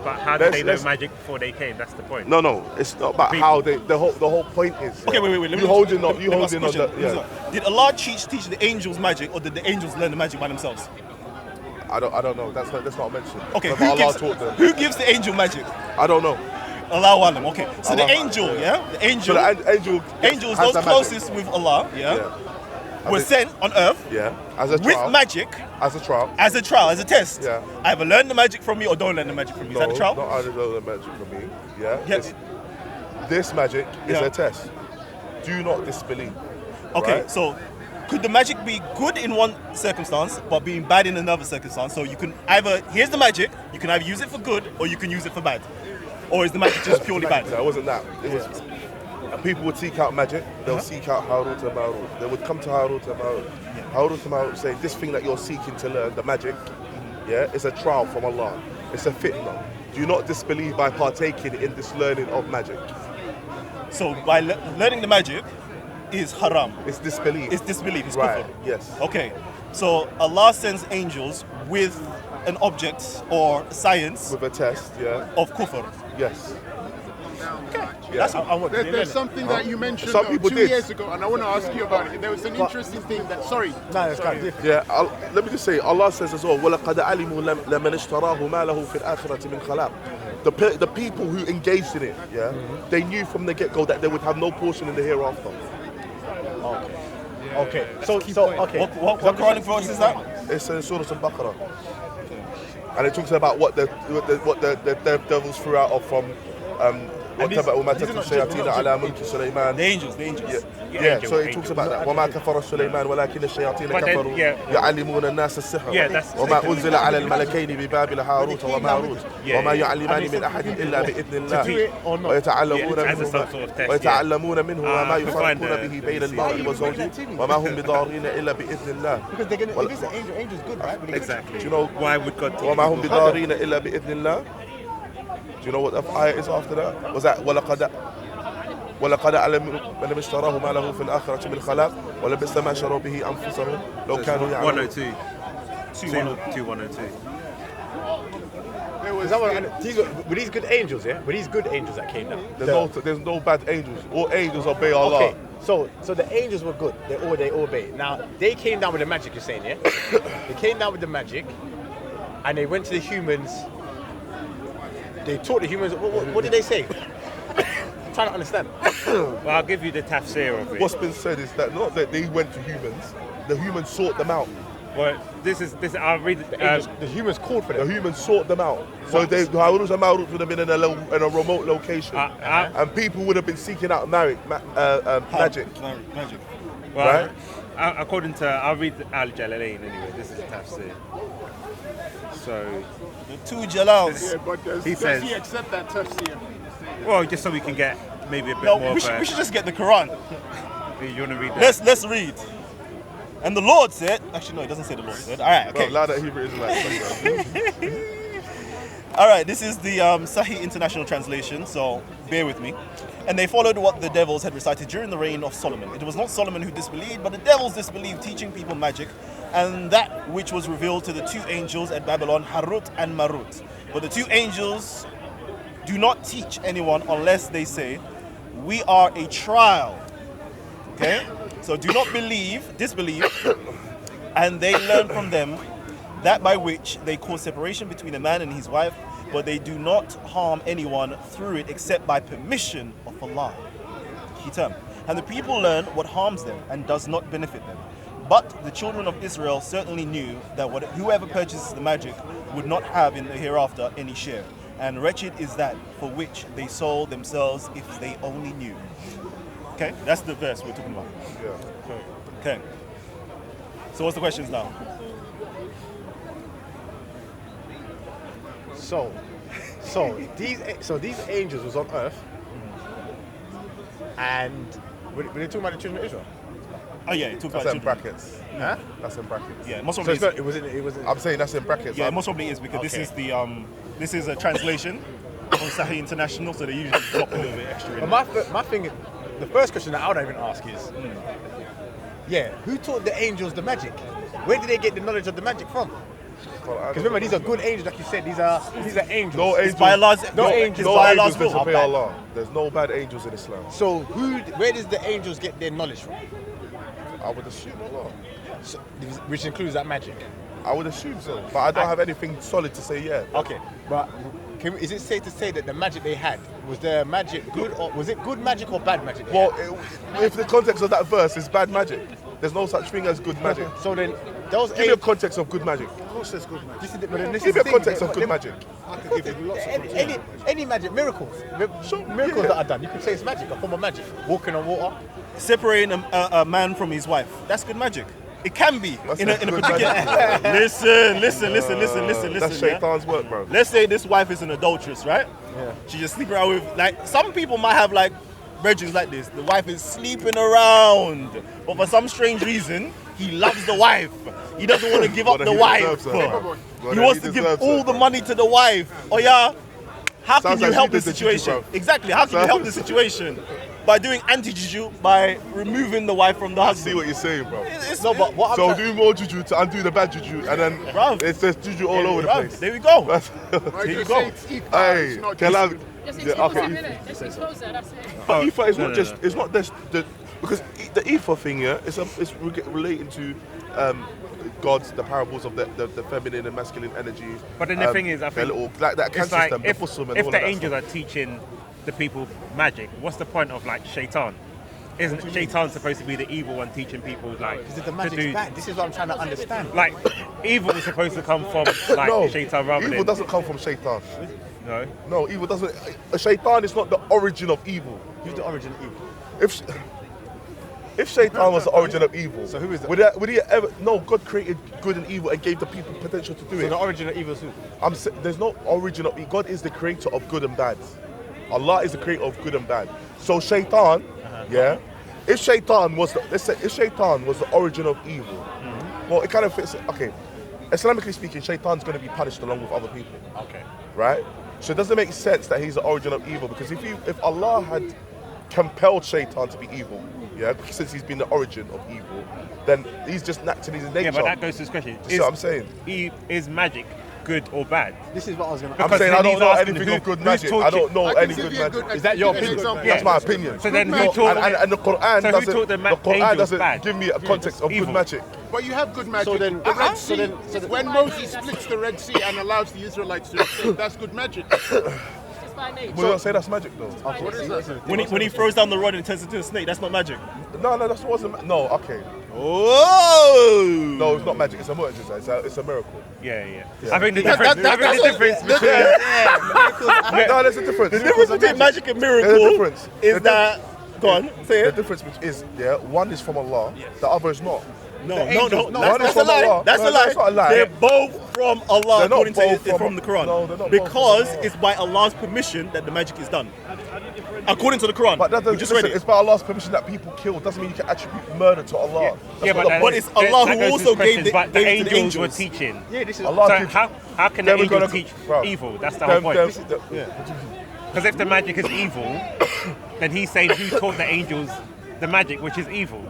But how did they know magic before they came? That's the point. No, it's not about how they. The whole point is. Okay, wait. Let me You holding on. let You me ask holding a on. question. Did Allah teach the angels magic, or did the angels learn the magic by themselves? I don't know. That's not mentioned. Okay, Whether Allah taught them. who gives the angel magic? I don't know. Allah one them. Okay, so the Allah, angel, yeah. the angel, So the angel. angels, has those the magic. closest with Allah, were sent on earth Yeah. As a with trial. magic As a trial. as a trial, as a test. Yeah. Either learn the magic from me or don't learn the magic from me. Is that the trial? not either of the magic for me. Yeah. Yeah. This magic is Yeah. a test. Do not disbelieve. Okay, right? so could the magic be good in one circumstance but being bad in another circumstance? So you can either, here's the magic, you can either use it for good or you can use it for bad. Or is the magic just purely bad? No, it wasn't that. It was. People would seek out magic. They'll seek out Harut and Marut. They would come to Harut and Marut. Harut and Marut say, this thing that you're seeking to learn, the magic, yeah, it's a trial from Allah. It's a fitna. Do not disbelieve by partaking in this learning of magic. So by learning the magic is haram. It's disbelief. It's disbelief. It's Right, kufr. yes. Okay. So Allah sends angels with an object or science With a test, yeah. of kufr. Yes. That's I want. There's something that you mentioned Some people 2 did. years ago, and I want to ask you about it. There was an interesting thing that, sorry. Yeah, let me just say, Allah says as well, وَلَقَدْ عَلِمُوا لَمَنِ اشْتَرَاهُ مَا لَهُ فِي الْآخِرَةِ مِنْ خَلَاقٍ. The people who engaged in it, yeah, they knew from the get-go that they would have no portion in the hereafter. Okay. So okay. What Quranic verse is that? It's in Surah Al-Baqarah. And it talks about what the devils threw out of from واتبعوا ما تتلو الشياطين على ملك The سليمان. angels. Yeah, so it talks about that. وما كفر سليمان ولكن الشياطين كفروا يعلمون الناس السحر. وما أنزل على الملكين ببابل هاروت وماروت وما يعلمان من أحد إلا بإذن الله ويتعلمون منه وما يفرقون به بين المرء وزوجه وما هم بضارين إلا بإذن الله. Because they're gonna, if it's an angel's good, right? Exactly. Do you know why would God? وما هم بضارين إلا بإذن الله? Do you know what the ayah is after that? Was that ولقد علم من اشتراه ما له في الآخرة من خلاق ولبئس ما شروا به أنفسهم لو كانوا يعلمون. 102. 102. Is that what, were these good angels, yeah? Were these good angels that came down? There's no bad angels. All angels obey Allah. Okay, so the angels were good. They obey. Now, they came down with the magic, you're saying, yeah? They came down with the magic, and they went to the humans. They taught the humans. What did they say? I'm trying to understand. Well, I'll give you the tafsir of it. What's been said is that not that they went to humans, the humans sought them out. Well, this. I'll read it. The humans called for them. The humans sought them out. So they Harut and Marut would have been in a remote location, and people would have been seeking out magic. Magic. Well, right? According to, I'll read Al Jalalain anyway. This is tafsir. So The two Jalals. Yeah, but does he accept that tafsir? well, just so we can get maybe a bit No, more. we should just get the Quran. You want to read that? Let's read. And the Lord said, actually no, it doesn't say the Lord said. All right, okay. Bro, loud at Hebrew Israelites. All right, this is the Sahih International Translation, so bear with me. And they followed what the devils had recited during the reign of Solomon. It was not Solomon who disbelieved, but the devils disbelieved, teaching people magic, and that which was revealed to the two angels at Babylon, Harut and Marut. But the two angels do not teach anyone unless they say, we are a trial. Okay? So do not disbelieve, and they learn from them that by which they cause separation between a man and his wife, but they do not harm anyone through it except by permission of Allah. Key term. And the people learn what harms them and does not benefit them. But the children of Israel certainly knew that whoever purchases the magic would not have in the hereafter any share. And wretched is that for which they sold themselves if they only knew. Okay, that's the verse we're talking about. Yeah. Okay. So what's the questions now? So these angels was on earth, and were they talking about the children of Israel? Oh yeah, talk about That's in children. brackets. Huh? That's in brackets. Yeah, most So probably. it wasn't. I'm saying that's in brackets. Yeah, most probably is because Okay. this is a translation from Sahih International, so they usually drop a little bit extra in. But my thing, the first question that I would even ask is, yeah, who taught the angels the magic? Where did they get the knowledge of the magic from? Because remember, these are good angels, like you said. These are angels. No It's angels. by Allah's, No it's angels. by No Allah's angels will. disobey Allah. There's no bad angels in Islam. So where does the angels get their knowledge from? I would assume Allah. So, which includes that magic. I would assume so, but I don't have anything solid to say yet. Okay, but is it safe to say that the magic they had, was the magic good, or was it good magic or bad magic? Well, if the context of that verse is bad magic, there's no such thing as good magic. So then, those Give me a context of good magic. Of course there's good magic. Give me a context of good magic. I could give you lots of good any magic, miracles that are done, you could say it's magic, a form of magic. Walking on water. Separating a man from his wife, that's good magic. It can be That's in a good particular. Listen. That's yeah? shaitan's work, bro. Let's say this wife is an adulteress, right? Yeah. She just sleeping around with, like, some people might have like brethren like this. The wife is sleeping around, but for some strange reason, he loves the wife. He doesn't want to give up Well, the he wife. deserves her. Well, He then wants he to give deserves all her. the money to the wife. Oh yeah. How Sounds can you like help you the did the juju, situation? bro. Exactly. How can you help the situation? By doing anti-juju, by removing the wife from the I husband. see what you're saying, bro. No, but what I'm So saying, do more juju to undo the bad juju, and then Bruv. it's just juju all over the Bruv, place. there we go. That's- I you just go. say it's Eesa, Hey, it's not Kalam. Jizya. Just Yeah, expose okay. it, innit? Just expose it, that's it. But Ifa is no, not no, just. no. It's not just the because the Ifa thing. Yeah, it's relating to gods, the parables of the feminine and masculine energy. But then the thing is, I their think little that it's cancer like system, if, the fusum and if all the of that angels stuff. are teaching the people magic, what's the point of like shaitan? Isn't shaitan supposed to be the evil one teaching people like the to magic's do bad. This is what I'm trying to understand. like evil is supposed to come from like No, shaitan rather evil than doesn't come from shaitan. No. No, evil doesn't. A shaitan is not the origin of evil. Who's the origin of evil? If shaitan was the origin of evil, So who is it? Would he ever? No, God created good and evil and gave the people potential to do So it. the origin of evil is who? There's no origin of evil. God is the creator of good and bad. Allah is the creator of good and bad. So shaitan, yeah. If shaitan was the origin of evil, well, it kind of fits. Okay, Islamically speaking, shaitan's going to be punished along with other people. Okay. Right? So it doesn't make sense that he's the origin of evil, because if Allah had compelled shaitan to be evil, yeah, since he's been the origin of evil, then he's just naturally his nature. Yeah, but that goes to this question. See what I'm saying? Is magic good or bad? This is what I was going to I'm Because saying then I don't he's know asking anything who- of good who's magic. taught I don't know I can any give good you a magic. good- Is that your give you an opinion? example. That's my opinion. So then Good who magic. taught And the Quran So who doesn't. taught the The Quran angels doesn't bad? give me a context of Evil. good magic. But you have good magic. So then- the Red so Sea, then- when Moses splits the Red Sea and allows the Israelites to escape, that's good magic. We don't say that's magic though. What is that? When he throws down the rod and it turns into a snake, that's not magic. No, that wasn't. No, okay. Oh! No, it's not magic. It's a mu'jiza. It's a miracle. Yeah. I think the difference. No, there's a difference. The difference between magic and There's a miracle difference. is that. Go on, say The it. difference is, one is from Allah, the other is not. No, one is that's a from lie. Allah. That's No, a lie. that's not a lie. They're both from Allah, They're not according to both it from- the Quran. No, they're not both because from Allah. it's by Allah's permission that the magic is done. According to the Quran. But that we doesn't, just read listen, it. it's by Allah's permission that people kill. Doesn't mean you can attribute murder to Allah. Yeah, That's but, not the But it's Allah who also gave the but the gave it to the angels were angels. teaching. Yeah, this is. Allah So gives- how can the Then we're angels gonna- teach bro, evil? That's the whole point. Because if the magic is evil, then he's saying who taught the angels the magic, which is evil,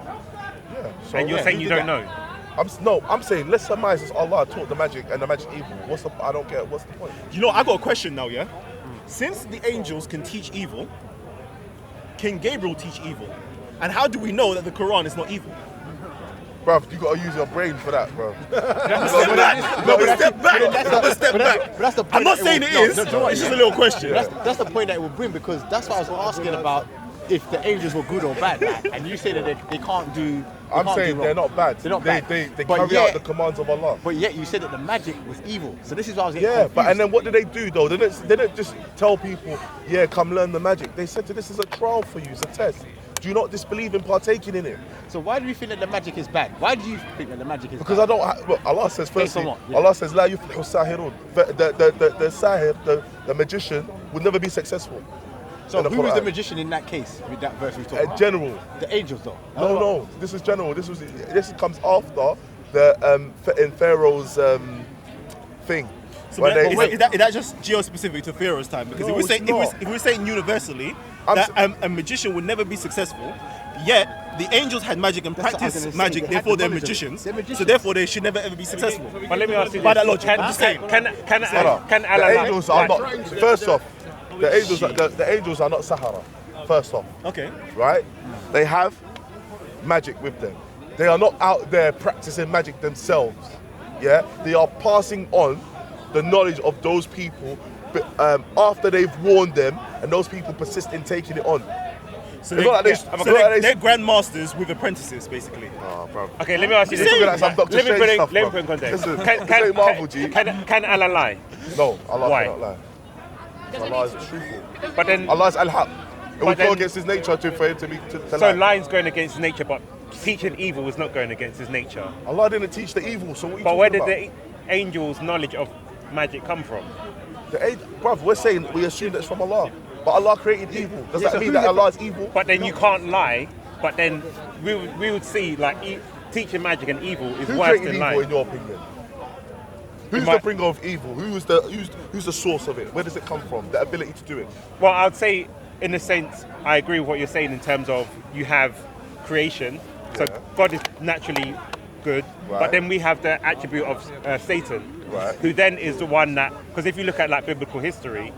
So, and you're saying you don't know. I'm saying let's surmise it's Allah taught the magic and the magic evil. I don't get. What's the point? You know, I got a question now, yeah? Since the angels can teach evil, can Gabriel teach evil? And how do we know that the Quran is not evil? Bruv, you gotta use your brain for that, bro. Step back. No, but step back. Step back. But that's the point I'm not that saying will- it no, is. no, do you know what? It's just a little question. That's the point that it will bring, because that's what I was asking about, if the angels were good or bad, like, and you say that they can't do. I'm saying they're not bad. They're not They bad. They But carry yet- out the commands of Allah. But yet you said that the magic was evil. So this is why I was getting Yeah, confused. but and then what did they do though? They didn't just tell people, yeah, come learn the magic. They said this is a trial for you, it's a test. Do you not disbelieve in partaking in it? So why do you think that the magic is bad? Why do you think that the magic is Because bad? look, Allah says Based on firstly, what? Yeah. Allah says, La yuflihu sahirun. The sahir, the magician, would never be successful. So in the who was the Quran. magician in that case with that verse we talked about? General. The angels though. No, this is general. This comes after the in Pharaoh's thing. So When they- is that just geo-specific to Pharaoh's time? Because No, if it's not. we're saying universally I'm that s- a magician would never be successful, yet the angels had magic and That's what I was practiced gonna say. magic, They had therefore the they're knowledge of it. magicians. They're magicians. So therefore they should never ever be successful. But let me ask you By this. that logic, I'm just saying. Can the Allah angels are not. First off, the angels are not Sahara. First off, Okay. right? They have magic with them. They are not out there practicing magic themselves. Yeah, they are passing on the knowledge of those people after they've warned them, and those people persist in taking it on. So It's not like they- so it's not like they- they're grandmasters with apprentices, basically. Oh, bro. Okay, let me ask you You're this. talking like some Dr. Let me Strange put it stuff, let me bro. put it in context. Listen, this ain't Marvel, G. Can Allah lie? No, Allah Why? cannot lie. Allah is truthful. But then, Allah is al-haq. It would then- go against his nature for him to so lie. lying's going against his nature, but teaching evil is not going against his nature. Allah didn't teach the evil, so what are you But where talking did about? the angels' knowledge of magic come from? Bruv, we're saying we assume that's from Allah. But Allah created evil. Does that mean that Allah is evil? But then you can't lie. But then we would see like teaching magic and evil is Who worse created than evil lying. in your opinion? Who's might- the bringer of evil? Who's the source of it? Where does it come from? The ability to do it. Well, I'd say, in a sense, I agree with what you're saying in terms of you have creation, so Yeah. God is naturally good, Right. but then we have the attribute of Satan, Right. who then is the one that, because if you look at like biblical history,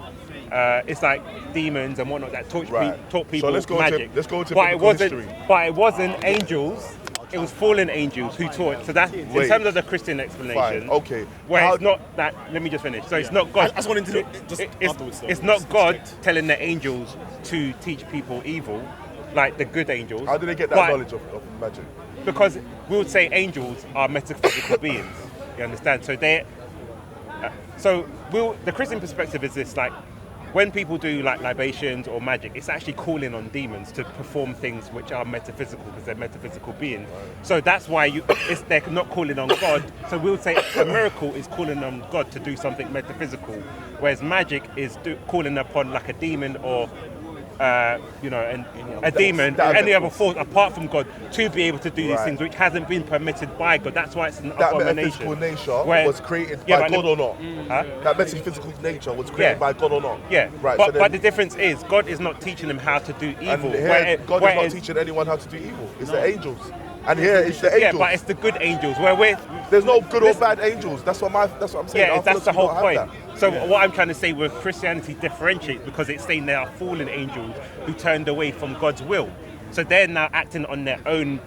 it's like demons and whatnot that taught Right. people So let's go magic. let's go into but it biblical wasn't, history. But it wasn't angels. It was fallen angels who taught. So that, in Wait. terms of the Christian explanation, Fine, okay. where How- it's not that. Let me just finish. So it's not God. I just wanted to just it's, afterwards, though. it's not God telling the angels to teach people evil, like the good angels. How did they get that But- knowledge of magic? Because we would say angels are metaphysical beings. You understand? So So the Christian perspective is this, like, when people do like libations or magic, it's actually calling on demons to perform things which are metaphysical because they're metaphysical beings. So that's why they're not calling on God. So we'll say a miracle is calling on God to do something metaphysical, whereas magic is calling upon like a demon or a demon, or any other force apart from God to be able to do these things, which hasn't been permitted by God. That's why it's an abomination. That metaphysical nature was created by God or not? That metaphysical nature was created by God or not? Yeah, right. But the difference is God is not teaching them how to do evil. God is not teaching anyone how to do evil. It's the angels. And here it's the angels. Yeah, but it's the good angels. There's no good or bad angels. That's what I'm saying. Yeah, that's the whole point. So Yeah. what I'm trying to say with Christianity differentiates because it's saying they are fallen angels who turned away from God's will. So they're now acting on their own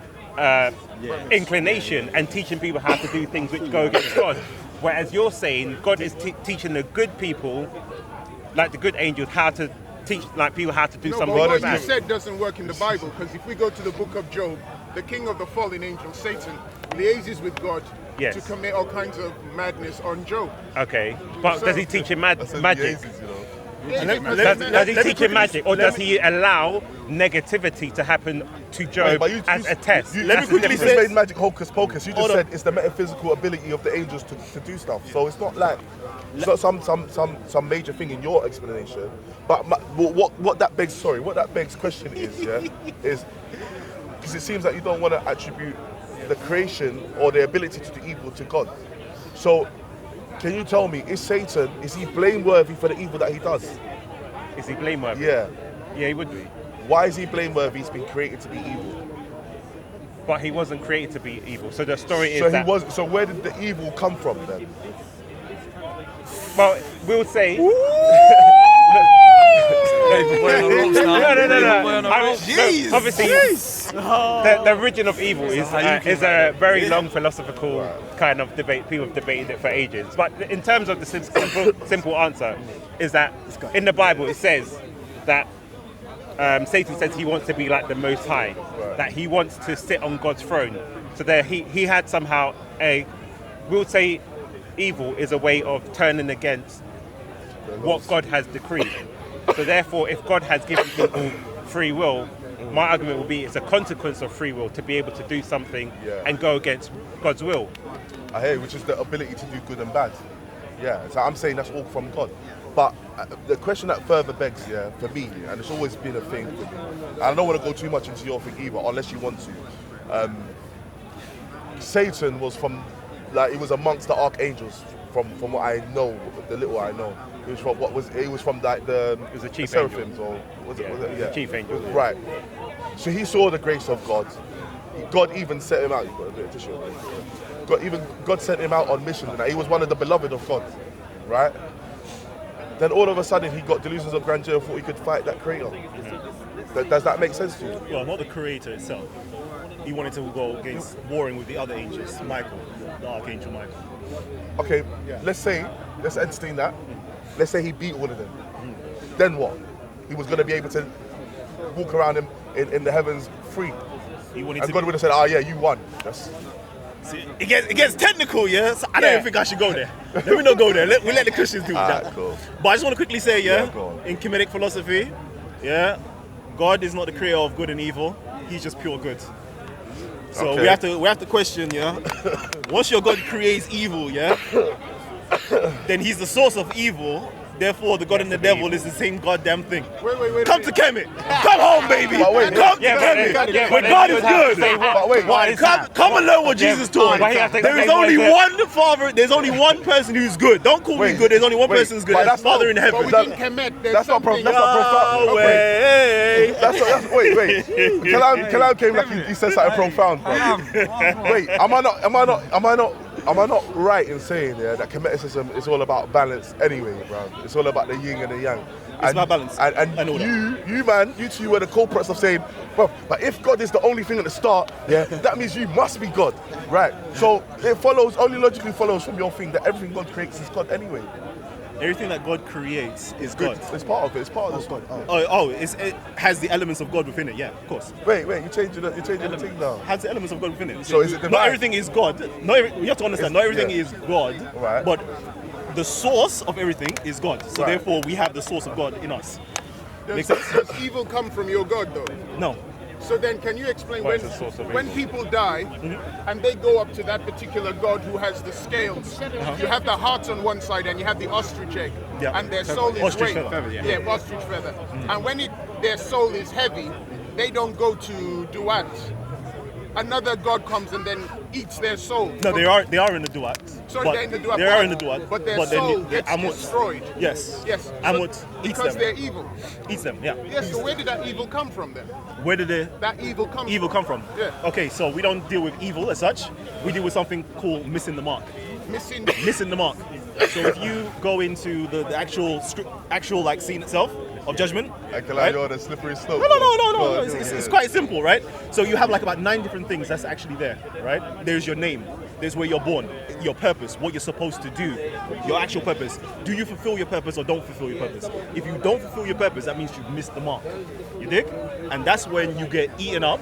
inclination and teaching people how to do things which go against God. Whereas you're saying God is teaching the good people, like the good angels, how to teach like people how to do something. But what you said doesn't work in the Bible, because if we go to the book of Job, the king of the fallen angel, Satan, liaises with God to commit all kinds of madness on Job. Okay, but does he teach him magic? Does he teach him magic, or does he allow negativity to happen to Job as a test? Let me quickly say, made magic hocus pocus. You just said it's the metaphysical ability of the angels to do stuff. So it's not like it's not some major thing in your explanation. But what that begs question is is because it seems like you don't want to attribute the creation or the ability to do evil to God. So can you tell me, is he blameworthy for the evil that he does? Is he blameworthy? Yeah. Yeah, he would be. Why is he blameworthy? He's been created to be evil. But he wasn't created to be evil. So the story is So where did the evil come from then? Well, we'll say... Jeez. Obviously, the origin of evil is a very long philosophical kind of debate. People have debated it for ages. But in terms of the simple answer, is that in the Bible it says that Satan says he wants to be like the Most High, that he wants to sit on God's throne. So there he had somehow we'll say evil is a way of turning against what God has decreed. So therefore, if God has given people free will, my argument will be it's a consequence of free will to be able to do something and go against God's will. I hear, which is the ability to do good and bad. Yeah, so I'm saying that's all from God. But the question that further begs, for me, and it's always been a thing for me, and I don't want to go too much into your thing either, unless you want to. Satan was he was amongst the archangels from what I know, the little I know. He was from like the chief seraphims, angel. or was it? The chief angel. Right. So he saw the grace of God. God even set him out. You've got a bit of tissue. God sent him out on missions, and he was one of the beloved of God, right? Then all of a sudden he got delusions of grandeur and thought he could fight that creator. Does that make sense to you? Well, not the creator itself. He wanted to go against warring with the other angels, Michael, the archangel Michael. Okay, let's entertain that. Let's say he beat all of them. Then what? He was going to be able to walk around in the heavens free. And God would have said, "Oh yeah, you won." See, it gets technical, yeah. So I don't even think I should go there. Let me not go there. We let the Christians do that. Cool. But I just want to quickly say, in Kemetic philosophy, God is not the creator of good and evil. He's just pure good. So we have to question, once your God creates evil, then he's the source of evil. Therefore, the God and the devil is the same goddamn thing. Wait. Come to Kemet. Come home, baby. Come to Kemet. Where God is good. Come and learn what Jesus taught. There is only one Father. There's only one person who's good. Don't call me good. There's only one person who's good. That's Father in heaven. That's not profound. Wait. Kalam came like he said something profound, bro. Wait, am I not right in saying that Kemeticism is all about balance anyway, bro? It's all about the yin and the yang. It's about balance. And you two were the culprits of saying, well, but if God is the only thing at the start, that means you must be God, right? So it only logically follows from your thing that everything God creates is God anyway. Everything that God creates is God. It's part of it. It's part of the God. It has the elements of God within it. Yeah, of course. Wait. You're changing the thing now. Has the elements of God within it. So is it divine? Not everything is God. You have to understand. Not everything is God. Right. But the source of everything is God. So Right. therefore, we have the source of God in us. Makes Does sense? evil come from your God, though? No. So then, can you explain What is the source of when evil? people die and they go up to that particular God who has the scales? You have the hearts on one side and you have the ostrich egg, Yeah. and their soul is Ostrich weight. feather. Yeah, ostrich feather. And when their soul is heavy, they don't go to Duat. Another God comes and then eats their soul. No, they are in the duat. Sorry, but they're in the duat. They are in the duat. But their then soul the gets Amut. destroyed. Yes. Yes. Amut So- eats because them. they're evil. Eats them. Yeah. Yes. So where did that evil come from then? Where did the That evil evil come from? Yeah. Okay, so we don't deal with evil as such. We deal with something called missing the mark. Missing the mark. So if you go into the actual script, actual like scene itself of judgment, I can right? you're on a slippery slope. No. It's quite simple, right? So you have like about 9 different things that's actually there, right? There's your name, there's where you're born, your purpose, what you're supposed to do, your actual purpose. Do you fulfill your purpose or don't fulfill your purpose? If you don't fulfill your purpose, that means you've missed the mark. You dig? And that's when you get eaten up,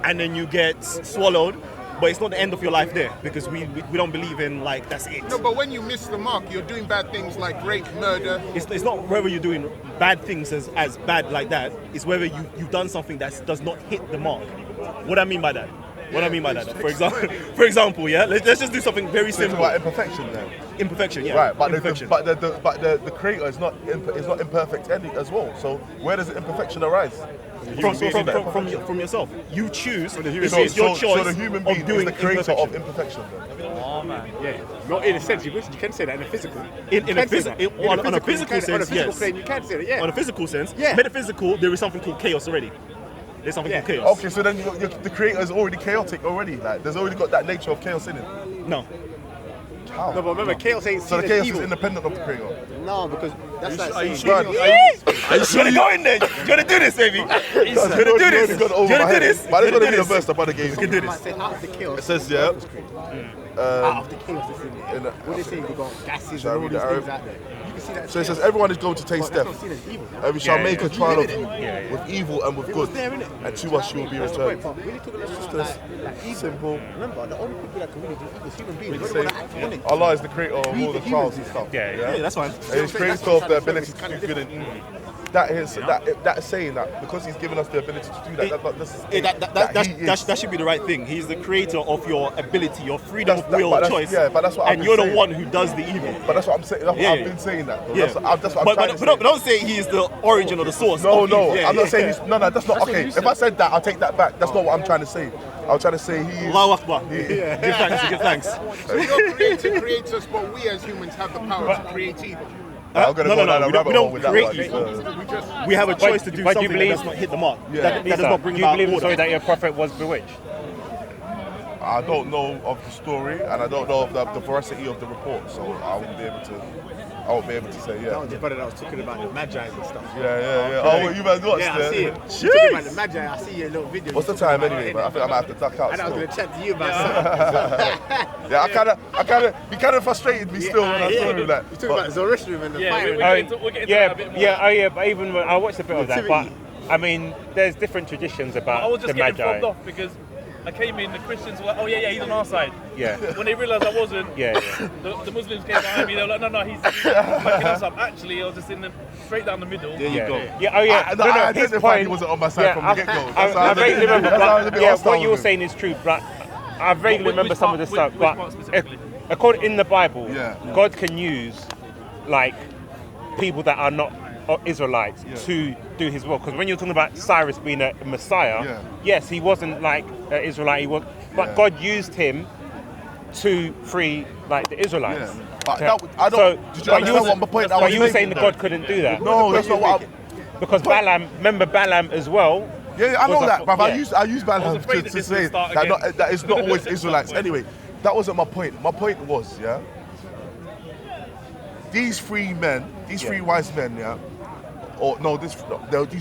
and then you get swallowed. But it's not the end of your life there, because we don't believe in like that's it. No, but when you miss the mark, you're doing bad things like rape, murder. It's not whether you're doing bad things as bad like that. It's whether you've done something that does not hit the mark. What I mean by that? What I mean by that? For example, yeah. Let's just do something very So it's simple. about imperfection then. Imperfection, yeah. Right, but imperfection. the creator is not imperfect as well. So where does the imperfection arise? From yourself. You choose. So It's your choice so the human being of doing is the creator of imperfection. imperfection then. Oh man, yeah. Not in a sense, you can say that in a physical. On a physical sense, on a physical yes. plane, you can say that, yeah. On a physical sense, Yeah. metaphysical, there is something called chaos already. There's something Yeah. called chaos. Okay, so then the creator is already chaotic already. Like there's already got that nature of chaos in it. No. How? No, but remember, chaos ain't So seen the as chaos evil. is independent of the creator. No, because that's like Are you saying. sure? Are you sure to go in there? You gotta do this, baby. You gotta do this. You gotta do this. But there's You gonna gotta be do the verse about the game. You can do Might this. say out of the chaos. It says, yeah. Out of the chaos that's in there. in the- What they say, you got gases Shall I and all read these the things Arab? out there. You can see that. So it says everyone is going to taste That's death. not seen as evil. And we shall Yeah, make yeah. a trial of Yeah. with evil and with It was good. there, innit? And to us you will be That's the point, returned. but when you're talking about Just like evil, simple. remember, the only people that can really do evil is human beings. Say, They don't want to act on it. Allah is the creator of We all the the trials humans and stuff. Yeah, Yeah, that's fine. And he's creator of the ability to do good and evil. That is saying that because he's given us the ability to do that. That should be the right thing. He's the creator of your ability, your freedom of will but and that's- choice. yeah, but that's what I've and been you're the saying. one who does the evil. But that's what I'm saying. That's what Yeah, I've yeah. been saying that. Yeah. That's what I'm trying to say. But don't say he is the origin or the source. No, of no, evil. Yeah, I'm not yeah. saying he's. No, that's not. Okay, if I said that, I'll take that back. That's not what I'm trying to say. I'm trying to say he is. Allahu Akbar. Give thanks. Give thanks. So your creator creates us, but we as humans have the power to create evil. I'm gonna go down a rabbit We hole don't with that create one. evil. So- We have a choice to do but do you something that believe- does not hit the mark. Yeah. That does not bring do you about believe order. sorry that your prophet was bewitched? I don't know of the story, and I don't know of the veracity of the report, so I won't be able to. I won't be able to say That yeah. was the brother that was talking about the magi and stuff. Yeah. Oh, what you guys watched Yeah, I it? see it. You're talking about the magi. I see your little video. What's the You're talking time about anyway? it, But I think I might have to duck out. And I was Still. going to chat to you about something. Yeah, he kind of frustrated me still when I saw him. Like, You're talking about Zoroastrianism and the Yeah, fire. we're getting into that a bit more. But even when I watched a bit of that, but I mean, there's different traditions about I was just the getting Magi. fobbed off because I came in, the Christians were like, oh yeah, he's on our side. Yeah. When they realised I wasn't, Yeah. the Muslims came behind me, they were like, no, he's backing us up. Actually, I was just in the, straight down the middle. There you go. Yeah, oh yeah. I his identified he wasn't on my side from the get-go. That's how I I was a vaguely bit- remember, that's how I was a bit yeah, hostile what you were with him. saying is true, but I vaguely Which remember some of the part- stuff. which But part specifically? according in the Bible, Yeah. God can use like people that are not Israelites to do His will. Because when you're talking about Cyrus being a Messiah, yes, he wasn't like an Israelite. He was, but God used him to free like the Israelites. Yeah. But I don't. Did you understand what my point I but was you were making, saying that though? God couldn't do that. No, that's not what. Because Balaam, remember Balaam as well. Yeah, I know was that, a- but yeah. I use Balaam afraid to that this say would start that, again. that it's not always Israelites. Anyway, that wasn't my point. My point was, yeah, these three wise men, yeah, or no, these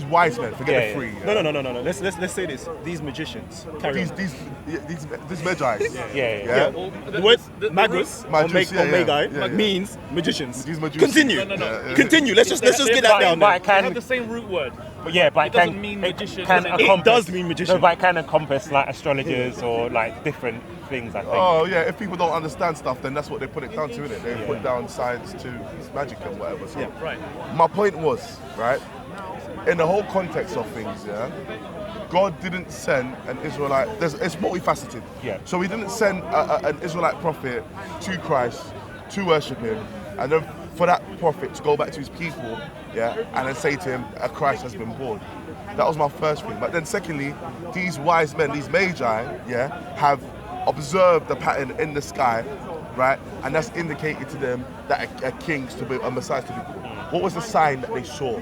wise men. Forget Yeah, the three. No. Let's say this. These magicians. Carry on. These magi. Yeah. Well, The word the magus or Magus, yeah, magi yeah. means magicians. These magicians. Continue. No. Continue. Let's just get that down But there. I They have can. the same root word. But yeah, but It doesn't mean magician, does it? It does mean magician. No, but it can encompass like astrologers or like different things, I think. Oh yeah, if people don't understand stuff, then that's what they put it down to, innit? They put down science to magic and whatever. So Right. my point was, right, in the whole context of things, yeah, God didn't send an Israelite. It's multifaceted. Yeah. So He didn't send an Israelite prophet to Christ to worship Him, and then for that prophet to go back to his people, yeah, and then say to him, a Christ has been born. That was my first thing. But then secondly, these wise men, these magi, yeah, have observed the pattern in the sky, right, and that's indicated to them that a king's to be, a Messiah to be born. What was the sign that they saw?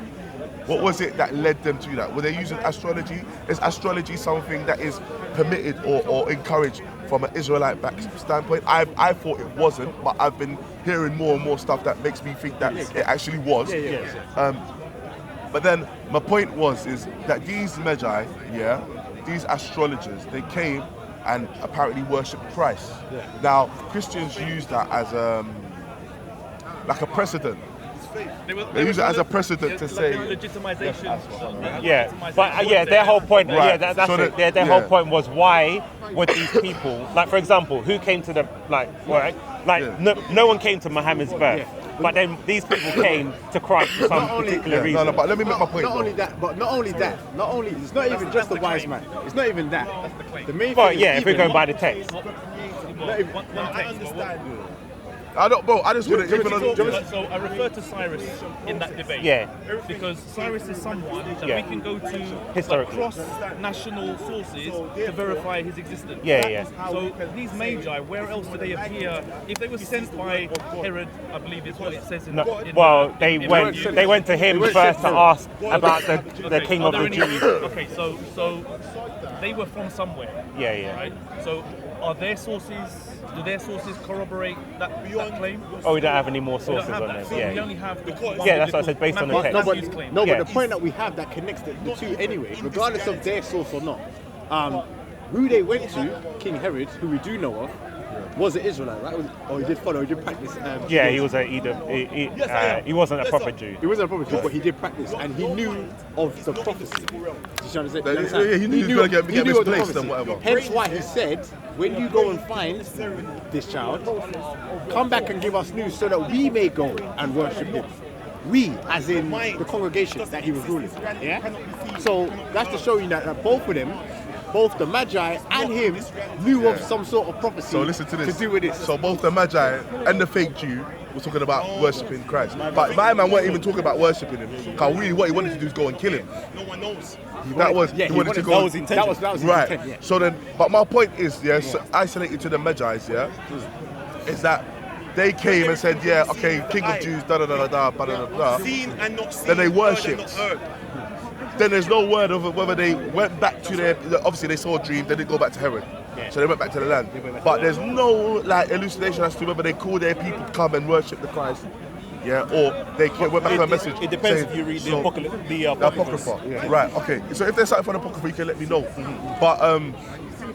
What was it that led them to that? Were they using astrology? Is astrology something that is permitted or encouraged from an Israelite back standpoint? I thought it wasn't, but I've been hearing more and more stuff that makes me think that it actually was. But then my point is that these magi, yeah, these astrologers, they came and apparently worshipped Christ. Now Christians use that as like a precedent. They use it as a precedent to say legitimization. Yeah, but their whole point. Right. Yeah, that's So it. that- Their whole point was why would these people, like for example, who came to the no one came to Muhammad's birth, but then these people came to Christ for some particular reason. No, but let me make my point. Not only that, it's not even just the wise man. It's not even that. The main But thing yeah, is if we're even- going by the text. I don't, bro. I just want to even on. So I refer to Syrus in that debate. Yeah. Because Syrus is someone that Yeah. we can go to Historically. across national sources to verify his existence. Yeah. So these magi, where else do they appear? If they were sent by Herod, I believe is what it says in. No, in well, they in went Matthew. to him first to ask about the king Are of there the any- Jews. Okay, so they were from somewhere. Yeah. Right. So are their sources? Do their sources corroborate that claim? Oh, we don't have any more We don't sources have on that. this. So we Yeah. only have the Yeah, that's what I said, based on the text. Matthew's claim. No, Yeah. but the point that we have that connects the two anyway, regardless of their source or not, who they went to, King Herod, who we do know of, was an Israelite, right? He did follow, he did practice. Yeah, he was he wasn't a proper Jew. He wasn't a proper Jew, but he did practice, and he knew of the prophecy. Do you understand? Yeah, he knew he was gonna get he knew of the misplaced and prophecy. whatever. Hence why he said, when you go and find this child, come back and give us news so that we may go and worship him. We, as in the congregation that he was ruling. Yeah? So that's to show you that both of them, both the Magi and him, knew of some sort of prophecy So listen to this. do with this. So both the Magi and the fake Jew were talking about worshipping Christ. But my man weren't even talking about worshipping him. Because really what he wanted to do is go and kill him. No one knows. He wanted to go. That was intention. That was his Right. intent, yeah. So then, but my point is, so isolated to the Magi's, yeah, is that they came and said, yeah, okay, King of Jews, da da da da da da da. Seen and not seen. Then they heard and worshipped. not heard. Then there's no word of whether they went back to their. Obviously, they saw a dream. They didn't go back to Herod, so they went back to the land. But there's no like elucidation as to whether they called their people to come and worship the Christ, yeah, or they went back to a message. It depends saying- if you read the so- Apocalypse. The Apocrypha, right? Okay. So if there's something from the Apocrypha, you can let me know.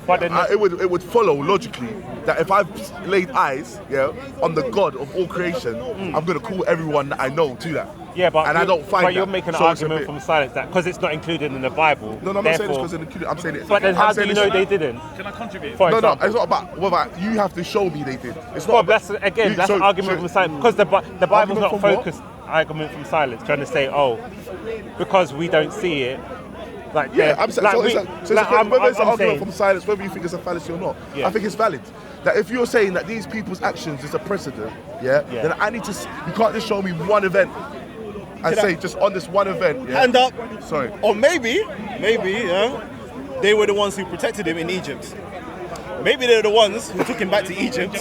But then it would follow logically that if I've laid eyes, yeah, on the God of all creation, I'm gonna call everyone that I know to that. Yeah, but and I don't find but you're that. making an So it's a argument bit- from silence that because it's not included in the Bible. No, I'm not saying this therefore- because included. I'm saying it. But then I'm how do saying you this- know they didn't? Can I contribute? For No, example. it's not about whether you have to show me they did. It's not. Well, about- that's again, that's an argument from silence because the Bible's Argument not from what? focused. Argument from silence, trying to say, oh, because we don't see it. Like Yeah, I'm saying. like So we- it's like, whether it's an I'm argument saying- from silence, whether you think it's a fallacy or not. Yeah. I think it's valid. That if you're saying that these people's actions is a precedent, yeah, Yeah. then I need to. You can't just show me one event and say just on this one event. Yeah. Hand up. Sorry. Or maybe, yeah, they were the ones who protected him in Egypt. Maybe they're the ones who took him back to Egypt.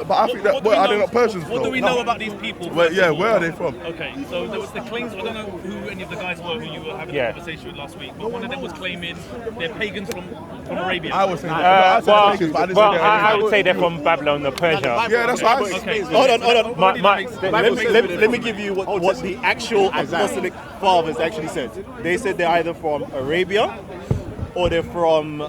But I think that What do well, we are they know- not Persians What though? do we know about these people? Well, first yeah, of all? where are they from? Okay, so there was the claims. I don't know who any of the guys were who you were having Yeah. a conversation with last week, but one of them was claiming they're pagans from Arabia. I was saying that. Well, but I didn't say they're I any- would say they're from Babylon or Persia. Yeah, that's what I was Okay. Hold on. My- Let me give you what the actual apostolic fathers actually said. They said they're either from Arabia or they're from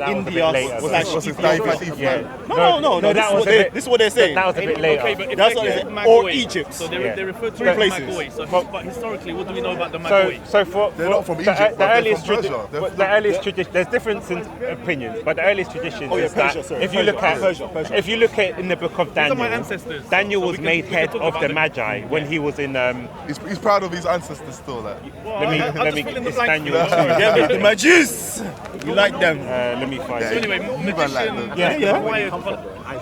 India. later. What's his name? Yeah. No. This is what they're saying. That was a bit later. Okay, but if That's they what get they say. Magoi, Or Egypt. So they, Yeah. they refer to Three it as places. Magoi. So, but historically, what do we know about the So, Magoi? so for They're not from the, Egypt, the but they're earliest from Persia. They're the earliest tradition. There's difference in opinions, but the earliest tradition is Persia, that sorry. if you look at Persia. if you look at in the book of These are Daniel, my ancestors. Daniel So was we can- made we can head talk of about the them. Magi when he was in. He's proud of his ancestors still. Like. Well, Let me I'll let just me fill in the it's blanks. Daniel. Yeah, the Magis. You like them? Let me find So it. anyway, like magician them. has Yeah. acquired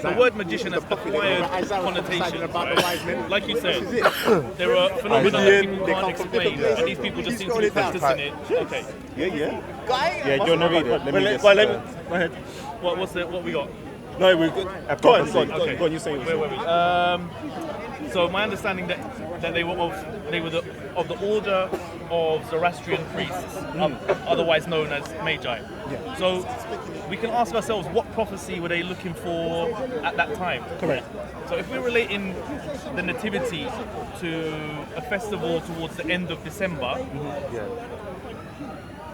the word magician has acquired connotations. Right? Like you said, there are phenomena that people can't explain, and these people just seem to be practicing it. Okay, Yeah. Yeah, do you want to read it? Let me just. Go ahead. what we got? No, we're good. Go on. You say it. Where were we? So my understanding that they were of the order of Zoroastrian priests, otherwise known as Magi. Yeah. So we can ask ourselves, what prophecy were they looking for at that time? Correct. So if we're relating the nativity to a festival towards the end of December,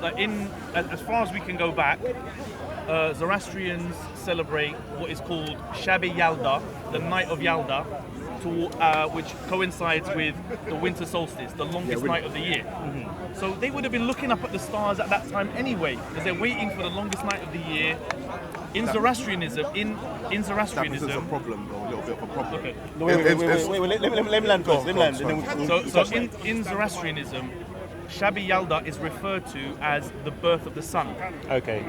like as far as we can go back, Zoroastrians celebrate what is called Shabi Yalda, the night of Yalda, which coincides with the winter solstice, the longest night of the year. So they would have been looking up at the stars at that time anyway, because they're waiting for the longest night of the year. In Zoroastrianism, in That presents a Zoroastrianism, problem, though, a little bit of a problem. okay. Wait. Let me land first. Let me land. And then we'll So in Zoroastrianism, Shabi Yalda is referred to as the birth of the sun, Okay.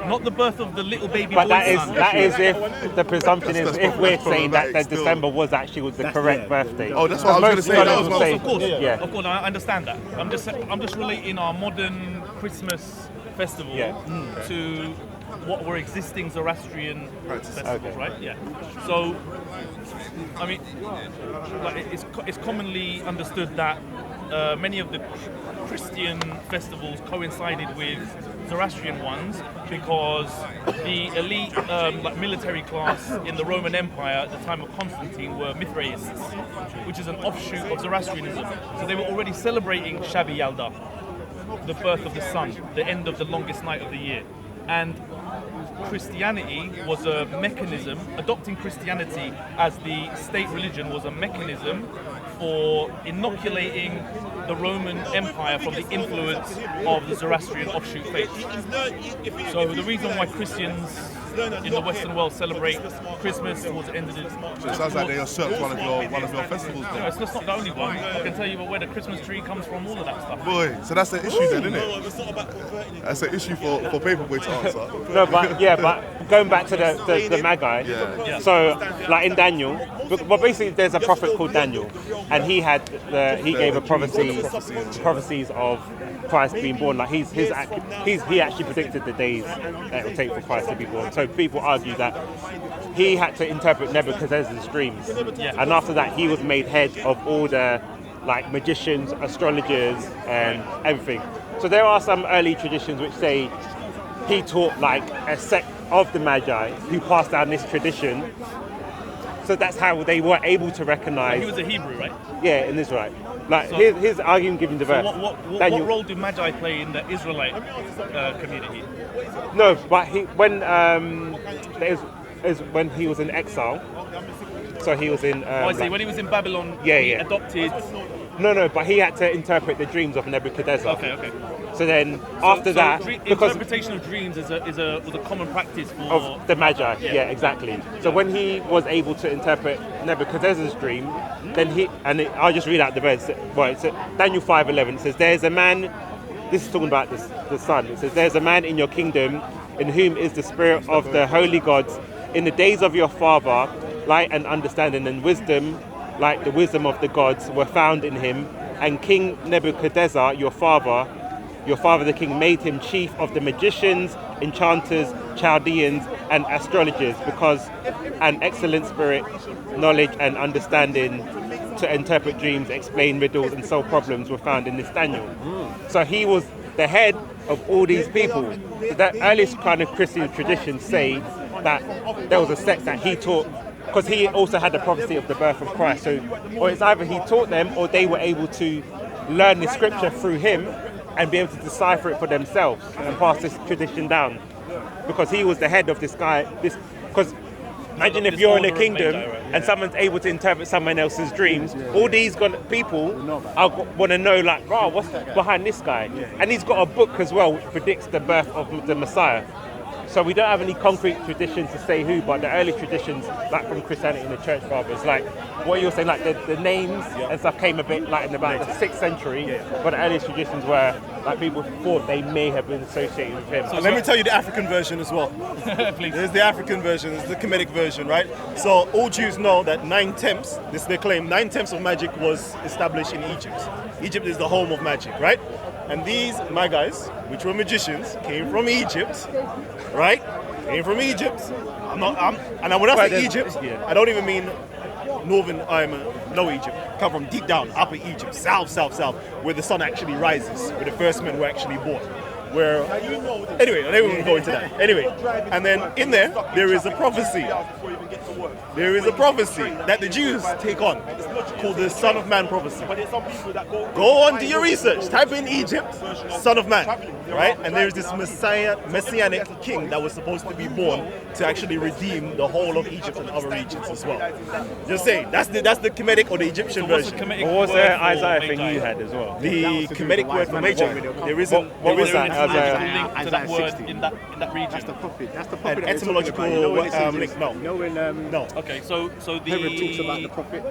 not the birth of the little baby But boy's that is son. if the presumption is if we're saying that still. December was actually the correct birthday. Oh, that's what I was going to say. That was Most my Of course, Yeah. of course, I understand that. I'm just relating our modern Christmas festival Yeah. to what were existing Zoroastrian festivals, Okay. right? Yeah. So, I mean, like it's commonly understood that many of the Christian festivals coincided with Zoroastrian ones because the elite like military class in the Roman Empire at the time of Constantine were Mithraists, which is an offshoot of Zoroastrianism. So they were already celebrating Shabi Yalda, the birth of the sun, the end of the longest night of the year. And Christianity was a mechanism, adopting Christianity as the state religion was a mechanism for inoculating the Roman Empire from the influence of the Zoroastrian offshoot faith. So the reason why Christians in the Western world celebrate Christmas towards the end of the... So it sounds like they usurped one of your festivals. No, it's not the only one. I can tell you where the Christmas tree comes from, all of that stuff. Boy, so that's an issue then, isn't it? That's an issue for Paperboy to answer. No, but going back to the Magi. Yeah. So, like in Daniel, well, basically there's a prophet called Daniel, and he gave a prophecies of Christ being born. Like he actually predicted the days that it would take for Christ to be born. So people argue that he had to interpret Nebuchadnezzar's dreams, and after that he was made head of all the like magicians, astrologers, and everything. So there are some early traditions which say he taught like a sect of the Magi who passed down this tradition. So that's how they were able to recognize. He was a Hebrew, right? Yeah, in Israel. Like So- his argument giving the So verse. what role do Magi play in the Israelite community? No, but when he was in exile. So he was in. I see. When he was in Babylon, Yeah, he yeah. adopted... No, but he had to interpret the dreams of Nebuchadnezzar. Okay. So then after that, because interpretation of dreams was a common practice for... of the Magi, yeah, exactly. So when he was able to interpret Nebuchadnezzar's dream, then I'll just read out the verse. Well, it's Daniel 5:11. It says, "There's a man." This is talking about the son. It says, "There's a man in your kingdom, in whom is the spirit of the holy gods. In the days of your father, light and understanding and wisdom, like the wisdom of the gods, were found in him. And King Nebuchadnezzar, your father the king, made him chief of the magicians, enchanters, Chaldeans, and astrologers, because an excellent spirit, knowledge, and understanding to interpret dreams, explain riddles, and solve problems were found in this Daniel." So he was the head of all these people. The earliest kind of Christian traditions say that there was a sect that he taught, because he also had the prophecy of the birth of Christ. So, or it's either he taught them, or they were able to learn the scripture through him, and be able to decipher it for themselves and pass this tradition down. Because he was the head of this guy. Because imagine if This you're in a order of kingdom Magi, right? and someone's able to interpret someone else's dreams. All these people want to know, like, wow, what's behind this guy? And he's got a book as well which predicts the birth of the Messiah. So we don't have any concrete tradition to say who, but the early traditions, like from Christianity and the Church Fathers, like what you're saying, like the names and stuff came a bit like in about the 6th century, but the earliest traditions were like people thought they may have been associated with him. So let me tell you the African version as well. Please. There's the African version, there's the Kemetic version, right? So all Jews know that 9/10, this is their claim, 9/10 of magic was established in Egypt. Egypt is the home of magic, right? And these Magi's, which were magicians, came from Egypt, right? Came from Egypt. And when I say Egypt, I don't even mean northern, no Egypt. Come from deep down, upper Egypt, south, where the sun actually rises, where the first men were actually born. Anyway, I don't even go into that. Anyway, and then in there is a prophecy. There is a prophecy that the Jews take on, called the Son of Man prophecy. Go on, do your research. Type in Egypt, Son of Man, right? And there is this messianic king that was supposed to be born to actually redeem the whole of Egypt and other regions as well. Just saying, that's the Kemetic or the Egyptian version. What was the Isaiah thing you had as well? The Kemetic word for Magi. There isn't. What was that? Link to that word in that region. That's the prophet. That's the An prophet. etymological link. No. You know when No. Okay, so the Herod talks about the prophet.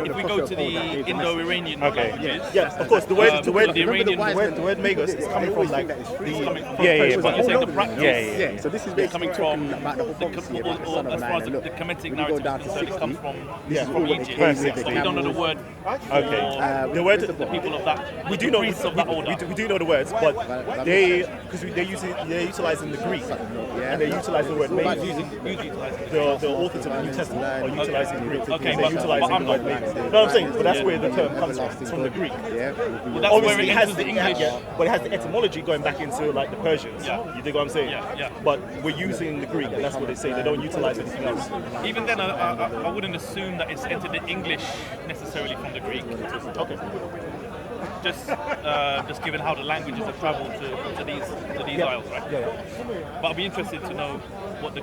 if we go to the Indo-Iranian languages, Yeah, of course. The word Iranian Magus is coming from like coming from Yeah, but you say the practice. Yeah. So this is Coming basically from talking about the whole prophecy about the Son of as far Man. as And look, the Kemetic when you go down narrative to is concerned, it 60, comes from this is all what Egypt. it came with So the you don't know the camels. word. Okay. the word. The people of that. We do know priests of that order. we do know the words, but they're utilizing the Greek and they utilize the word Magus. The authors of the New Testament are utilizing Greek. Okay, They're but utilizing I'm the word not. Magus. No, I'm saying, but that's where the term comes from. It's from the Greek. Yeah. Well, that's where it enters the English. But it has the etymology going back into like the Persians. Yeah. You dig what I'm saying? Yeah. But we're using the Greek, and that's what they say. They don't utilize anything else. Even then, I wouldn't assume that it's entered the English necessarily from the Greek. Okay. Just given how the languages have travelled to these isles, right? Yeah. But I'd be interested to know what the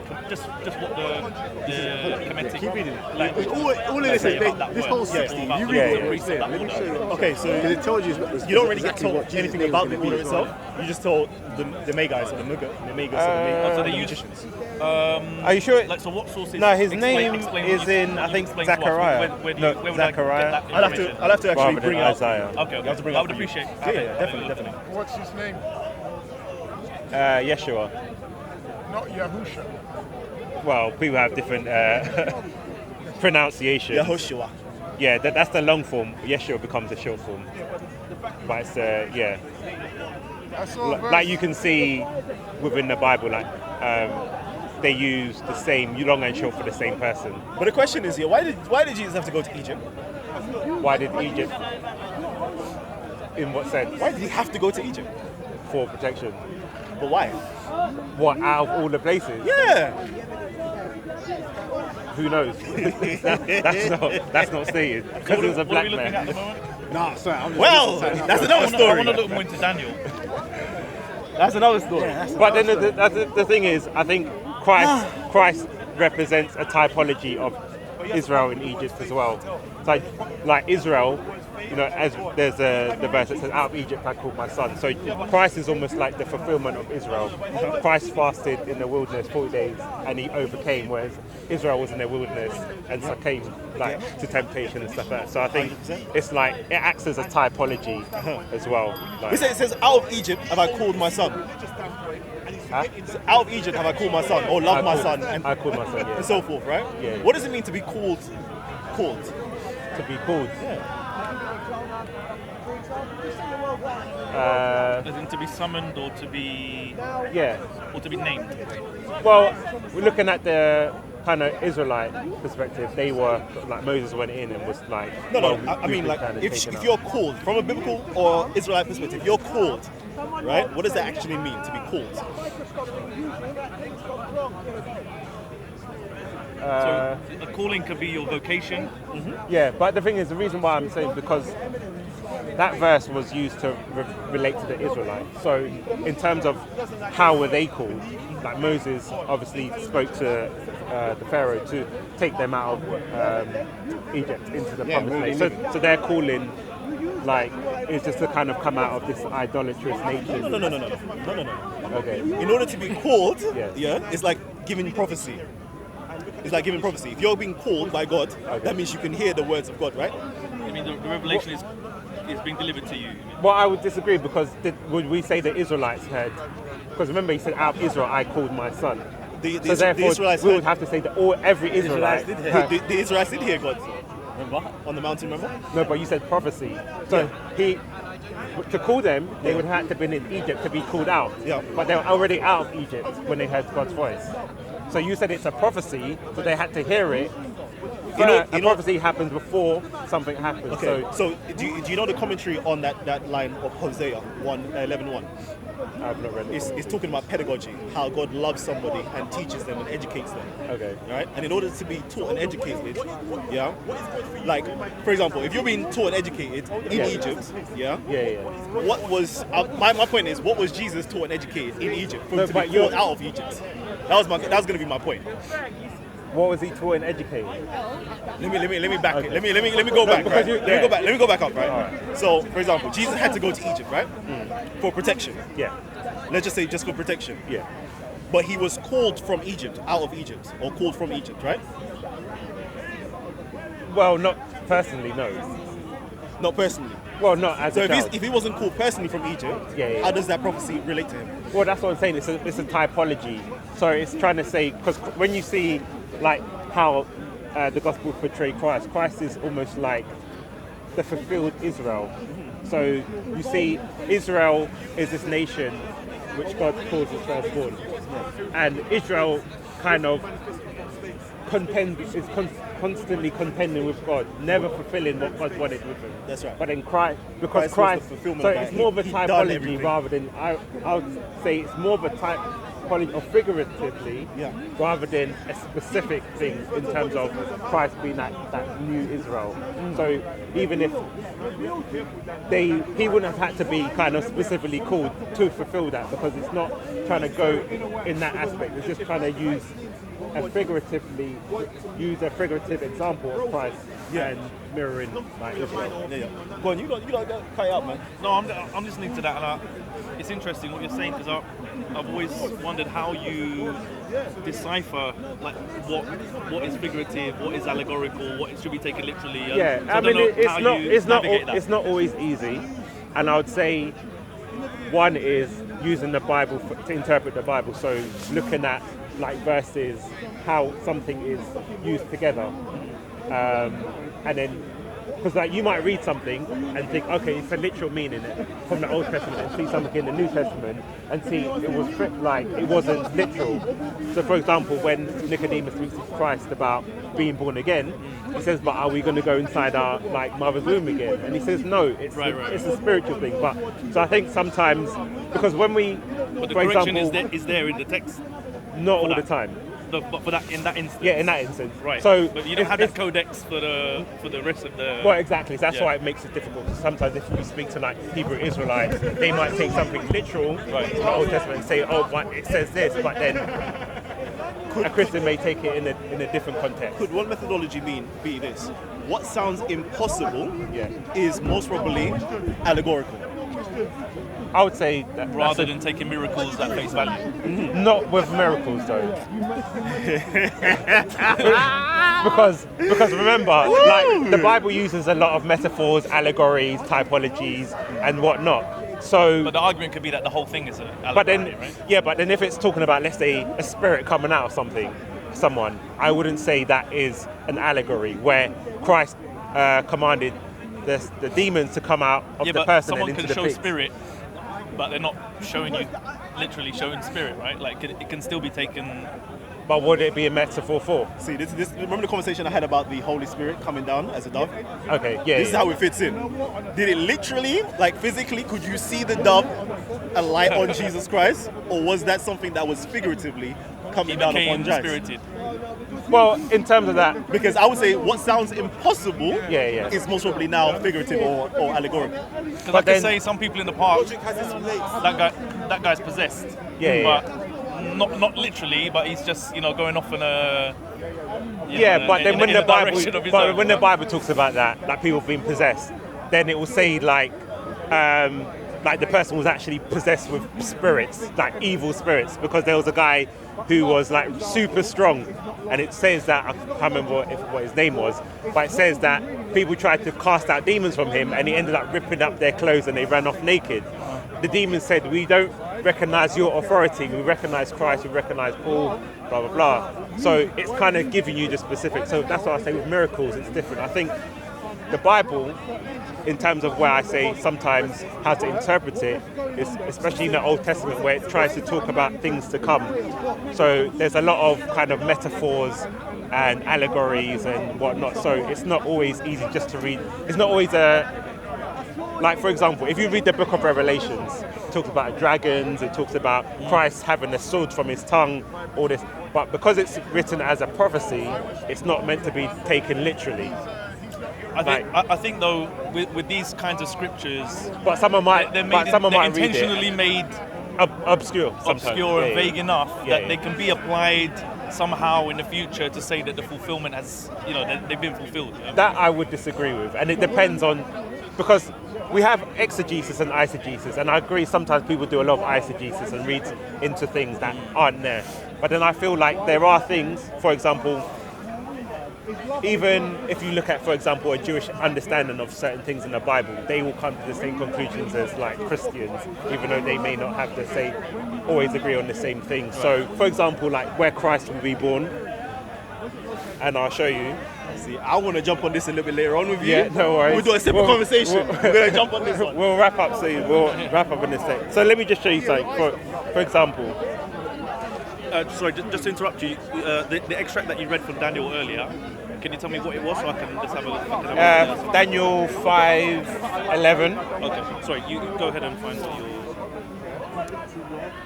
Kemetic language. All of this say is about that this word. whole 60. About You the read priests of that Let me order. show you. Okay, so Because it tells you. you don't really get exactly told what Jesus' anything name about was the gonna order be. itself. You just told the Magi's or the Magus or the So they use magicians. Are you sure? Like, so what sources? No, his explain name what is you- in, what I you think, explained to us. Zechariah. Where No, would I Zechariah. get that I'll have information? to actually Rather bring than out. Isaiah. Okay, You have to bring I out would for you. appreciate. Yeah, definitely. What's his name? Yeshua. Not Yahusha. Well, people have different pronunciations. Yahushua. Yeah, that's the long form. Yeshua becomes a short form. But it's, yeah. I saw a verse. Like you can see within the Bible, like they use the same long and short for the same person. But the question is here: why did Jesus have to go to Egypt? Why did Egypt? In what sense? Why did he have to go to Egypt? For protection. But why? What, out of all the places? Yeah. Who knows? that's not stated. Because it was a What are black we looking at man. the moment? Nah, sorry. I'm Well, that's another I story. want to look more into Daniel. That's another story. But then the thing is, I think Christ represents a typology of Israel in Egypt as well. So, like Israel, you know, as there's the verse that says, "Out of Egypt I called my son." So Christ is almost like the fulfillment of Israel. Christ fasted in the wilderness 40 days and he overcame, whereas Israel was in the wilderness and succumbed like to temptation and stuff like that. So I think it's like it acts as a typology as well. Like, It says, "Out of Egypt have I called my son." huh? So out of Egypt have I called my son, or love my son, and I called my son, yeah. so forth, right? Yeah. What does it mean to be called? Called. To be called. As in to be summoned or to be named. Well, we're looking at the kind of Israelite perspective. They were like Moses went in and was like. No, well, I mean, we've like, been kinda if taken out. you're called from a biblical or Israelite perspective, you're called, right? What does that actually mean to be called? So a calling could be your vocation. Yeah, but the thing is, the reason why I'm saying because that verse was used to relate to the Israelites. So in terms of how were they called, like Moses obviously spoke to the Pharaoh to take them out of Egypt into the promised land. So their calling, like, is just to kind of come out of this idolatrous nature. No. Okay. In order to be called, Yes. it's like giving prophecy. It's like giving prophecy. If you're being called by God, that means you can hear the words of God, right? I mean, the revelation is being delivered to you. Well, I would disagree because would we say the Israelites heard? Because remember, he said, "Out of Israel, I called my son." So therefore, Israelites we would have to say that every Israelite. the Israelites did hear God. Remember? On the mountain, remember? No, but you said prophecy. So to call them, they would have had to been in Egypt to be called out. Yeah. But they were already out of Egypt when they heard God's voice. So you said it's a prophecy, so they had to hear it. A prophecy happens before something happens. Okay. So do you know the commentary on that line of Hosea 11:1? I've not read it. It's talking about pedagogy, how God loves somebody and teaches them and educates them. Okay. Right? And in order to be taught and educated, like, for example, if you're being taught and educated in Egypt, Yeah. what was, my point is, what was Jesus taught and educated in Egypt for him to be called out of Egypt? That was going to be my point. What was he taught and educated? Let me back it. Let me go back. Right? Let me go back up. Right. So, for example, Jesus had to go to Egypt, right, for protection. Yeah. Let's just say just for protection. Yeah. But he was called from Egypt, out of Egypt, or called from Egypt, right? Well, not personally, no. Not personally. Well, not as So a child. if he wasn't called personally from Egypt, how does that prophecy relate to him? Well, that's what I'm saying. It's a typology. So it's trying to say, because when you see like how the gospel portray Christ is almost like the fulfilled Israel. So you see Israel is this nation which God calls his firstborn. And Israel kind of constantly contending with God, never fulfilling what God wanted with him. That's right. But in Christ, because Christ was Christ, the fulfillment so of that. it's more of a He done typology everything. rather than, I would say it's more of a typology, or figuratively, rather than a specific thing in terms of Christ being that new Israel. So even if he wouldn't have had to be kind of specifically called to fulfill that, because it's not trying to go in that aspect. It's just trying to use a figurative example of Christ and mirroring like Israel. Go on, you got to cut it out, man. No, I'm listening to that, and it's interesting what you're saying, because I've always wondered how you decipher like what is figurative, what is allegorical, what should be taken literally. Yeah, So I mean it's not always easy, and I would say one is using the Bible to interpret the Bible. So looking at like verses, how something is used together, and then because like you might read something and think, okay, it's a literal meaning from the Old Testament, and see something in the New Testament and see it wasn't literal. So for example, when Nicodemus speaks to Christ about being born again, he says, but are we going to go inside our like mother's womb again? And he says, no, it's a spiritual thing. But so I think sometimes, because when we, but the for correction example, is there in the text. not all the time. But for that, in that instance. Yeah, in that instance. Right. So but you don't have that codex for the rest of the. Well, exactly. So that's why it makes it difficult. Sometimes if you speak to like Hebrew Israelites, they might take something literal from the Old Testament and say, oh, but it says this, but then a Christian may take it in a different context. Could one methodology be this? What sounds impossible is most probably allegorical. I would say that rather than taking miracles at face value. Not with miracles though. because remember, like the Bible uses a lot of metaphors, allegories, typologies, and whatnot. So, but the argument could be that the whole thing is an allegory, but then, right? But then if it's talking about, let's say, a spirit coming out of someone, I wouldn't say that is an allegory where Christ commanded the demons to come out of the person and into the pit. Someone can show spirit, but they're not showing you, literally showing spirit, right? Like it can still be taken. But would it be a metaphor for? See, this. Remember the conversation I had about the Holy Spirit coming down as a dove? Okay, yeah. This is how it fits in. Did it literally, like physically, could you see the dove alight on Jesus Christ, or was that something that was figuratively coming down upon Christ? Spirited. Well, in terms of that, Because I would say what sounds impossible Yeah. is most probably now figurative or allegorical. Because I But could then- say some people in the park, that guy's possessed. Yeah. But not literally, but he's just going off in a. But then when the Bible, direction of his but own, when the right? Bible talks about that, like people being possessed, then it will say like the person was actually possessed with spirits, like evil spirits, because there was a guy who was like super strong, and it says that I can't remember what his name was, but it says that people tried to cast out demons from him, and he ended up ripping up their clothes, and they ran off naked. The demons said, "We don't recognize your authority. We recognize Christ. We recognize Paul." Blah blah blah. So it's kind of giving you the specifics. So that's why I say with miracles, it's different. I think the Bible, in terms of where I say sometimes how to interpret it, is especially in the Old Testament where it tries to talk about things to come. So there's a lot of kind of metaphors and allegories and whatnot. So it's not always easy just to read. It's not always like, for example, if you read the book of Revelations, it talks about dragons, it talks about Christ having a sword from his tongue, all this. But because it's written as a prophecy, it's not meant to be taken literally. I think though with these kinds of scriptures, But someone might, they're read intentionally it made obscure, sometimes. obscure and Yeah, vague enough Yeah, that they can be applied somehow in the future to say that the fulfillment has, they've been fulfilled. That I would disagree with, and it depends on, because we have exegesis and eisegesis, and I agree sometimes people do a lot of eisegesis and read into things that aren't there. But then I feel like there are things, for example, even if you look at, for example, a Jewish understanding of certain things in the Bible, they will come to the same conclusions as like Christians, even though they may not have the same, always agree on the same thing. So, for example, like where Christ will be born, and I'll show you. See, I want to jump on this a little bit later on with you. Yeah, no worries. We'll do a separate conversation. We're going to jump on this one. We'll wrap up soon. We'll wrap up in a sec. So let me just show you something. For example, Sorry, just to interrupt you, the extract that you read from Daniel earlier, can you tell me what it was so I can just have a look? Daniel 5:11. Okay, sorry, you go ahead and find what your...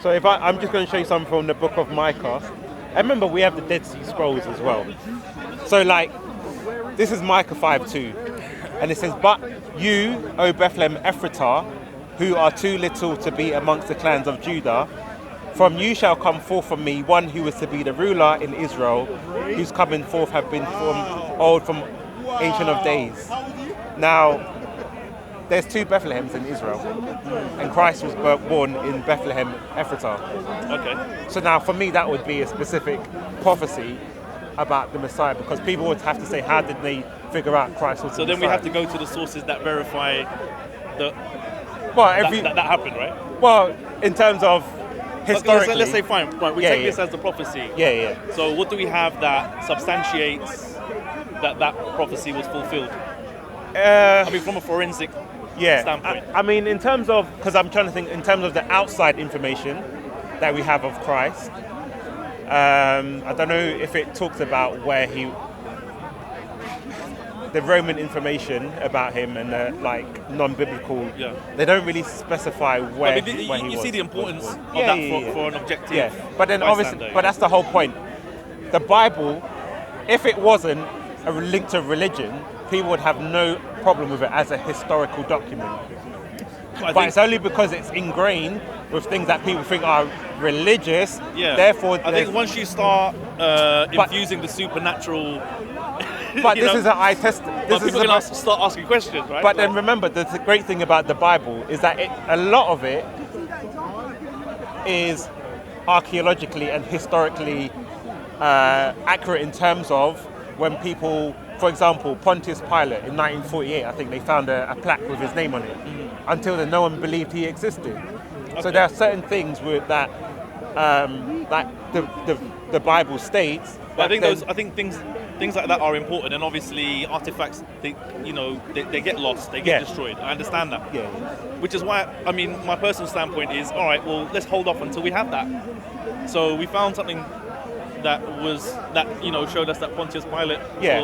So if I'm just going to show you something from the book of Micah. I remember we have the Dead Sea Scrolls as well. So like, this is Micah 5:2, and it says, "But you, O Bethlehem Ephratah, who are too little to be amongst the clans of Judah, from you shall come forth from me one who is to be the ruler in Israel, whose coming forth have been from ancient of days." Now, there's two Bethlehems in Israel, and Christ was born in Bethlehem Ephratah. Okay. So now, for me, that would be a specific prophecy about the Messiah, because people would have to say, how did they figure out Christ was the So then Messiah? we have to go to the sources that verify that Well, happened, right? well, in terms of historically, Let's say fine. Right, we Yeah, take yeah. this as the prophecy. yeah. So what do we have that substantiates that prophecy was fulfilled? I mean, from a forensic Yeah, standpoint. I mean, in terms of, because I'm trying to think, in terms of the outside information that we have of Christ, I don't know if it talks about where the Roman information about him and the like non-biblical. Yeah. They don't really specify where. I mean, where he you was. see the importance of Yeah, that yeah. for an objective. Yeah, but then bystander, obviously, but that's the whole point. The Bible, if it wasn't a link to religion, people would have no problem with it as a historical document. But it's only because it's ingrained with things that people think are religious. Yeah. Therefore, I think once you start infusing the supernatural, but you this know, is an eye test. This is people can about, start asking questions, right? but then remember, the great thing about the Bible is that a lot of it is archaeologically and historically accurate in terms of when people, for example, Pontius Pilate in 1948, I think they found a plaque with his name on it. Until then, no one believed he existed. So there are certain things that the Bible states. But I think things like that are important, and obviously artifacts, they get lost, they get destroyed. I understand that. Yeah. Which is why, I mean, my personal standpoint is, all right, well, let's hold off until we have that. So we found something that showed us that Pontius Pilate,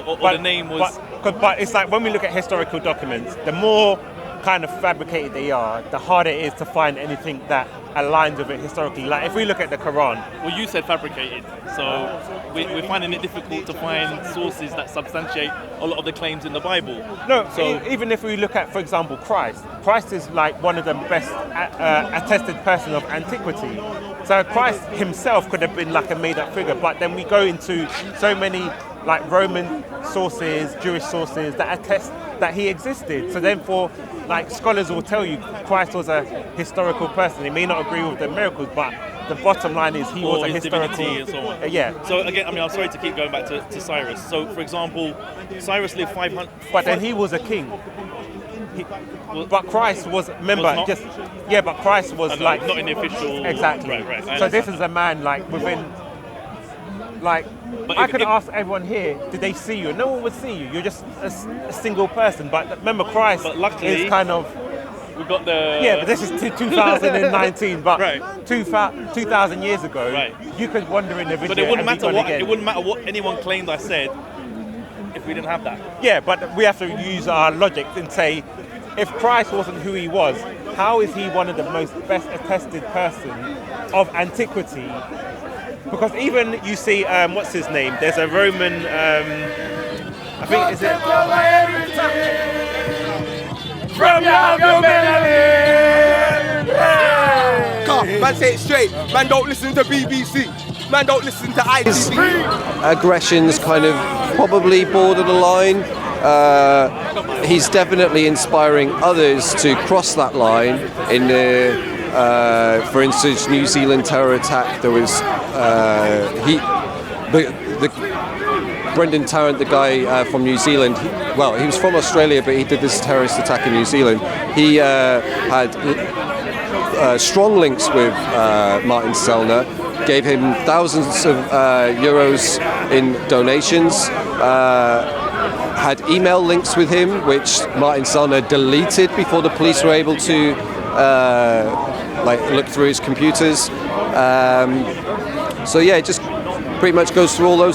or the name was. But it's like when we look at historical documents, the more kind of fabricated they are, the harder it is to find anything that aligns with it historically. Like if we look at the Quran, Well, you said fabricated, so we're finding it difficult to find sources that substantiate a lot of the claims in the Bible. no, So- even if we look at, for example, Christ is like one of the best attested person of antiquity. So Christ himself could have been like a made-up figure, but then we go into so many like Roman sources, Jewish sources that attest that he existed. So therefore, like scholars will tell you, Christ was a historical person. They may not agree with the miracles, but the bottom line is he was Or a his historical. divinity and so on. Yeah. So again, I mean, I'm sorry to keep going back to Cyrus. So, for example, Cyrus lived 500. But then he was a king. Well, But Christ was, remember, Was not? just yeah. But Christ was like not in the official. exactly. Right. So this is a man like within, like But I if- could if- ask everyone here, did they see you? No one would see you. You're just a single person. But remember, Christ But luckily- is kind of We've got the. yeah. But this is 2019. But Right. 2,000 years ago, Right. you could wander in the video. But it wouldn't and be matter gone what again. it wouldn't matter what anyone claimed I said if we didn't have that. Yeah, but we have to use our logic and say, if Christ wasn't who he was, how is he one of the most best attested person of antiquity? Because even you see, what's his name? There's a Roman, I think, is it? From man, say it straight. Man, don't listen to BBC. Man, don't listen to ITV. Aggression's kind of probably border the line. He's definitely inspiring others to cross that line. In the, for instance, New Zealand terror attack, there was the Brendan Tarrant, the guy from New Zealand. He was from Australia, but he did this terrorist attack in New Zealand. He had strong links with Martin Sellner, gave him thousands of euros in donations, had email links with him, which Martin Sellner deleted before the police were able to look through his computers. So yeah, it just pretty much goes through all those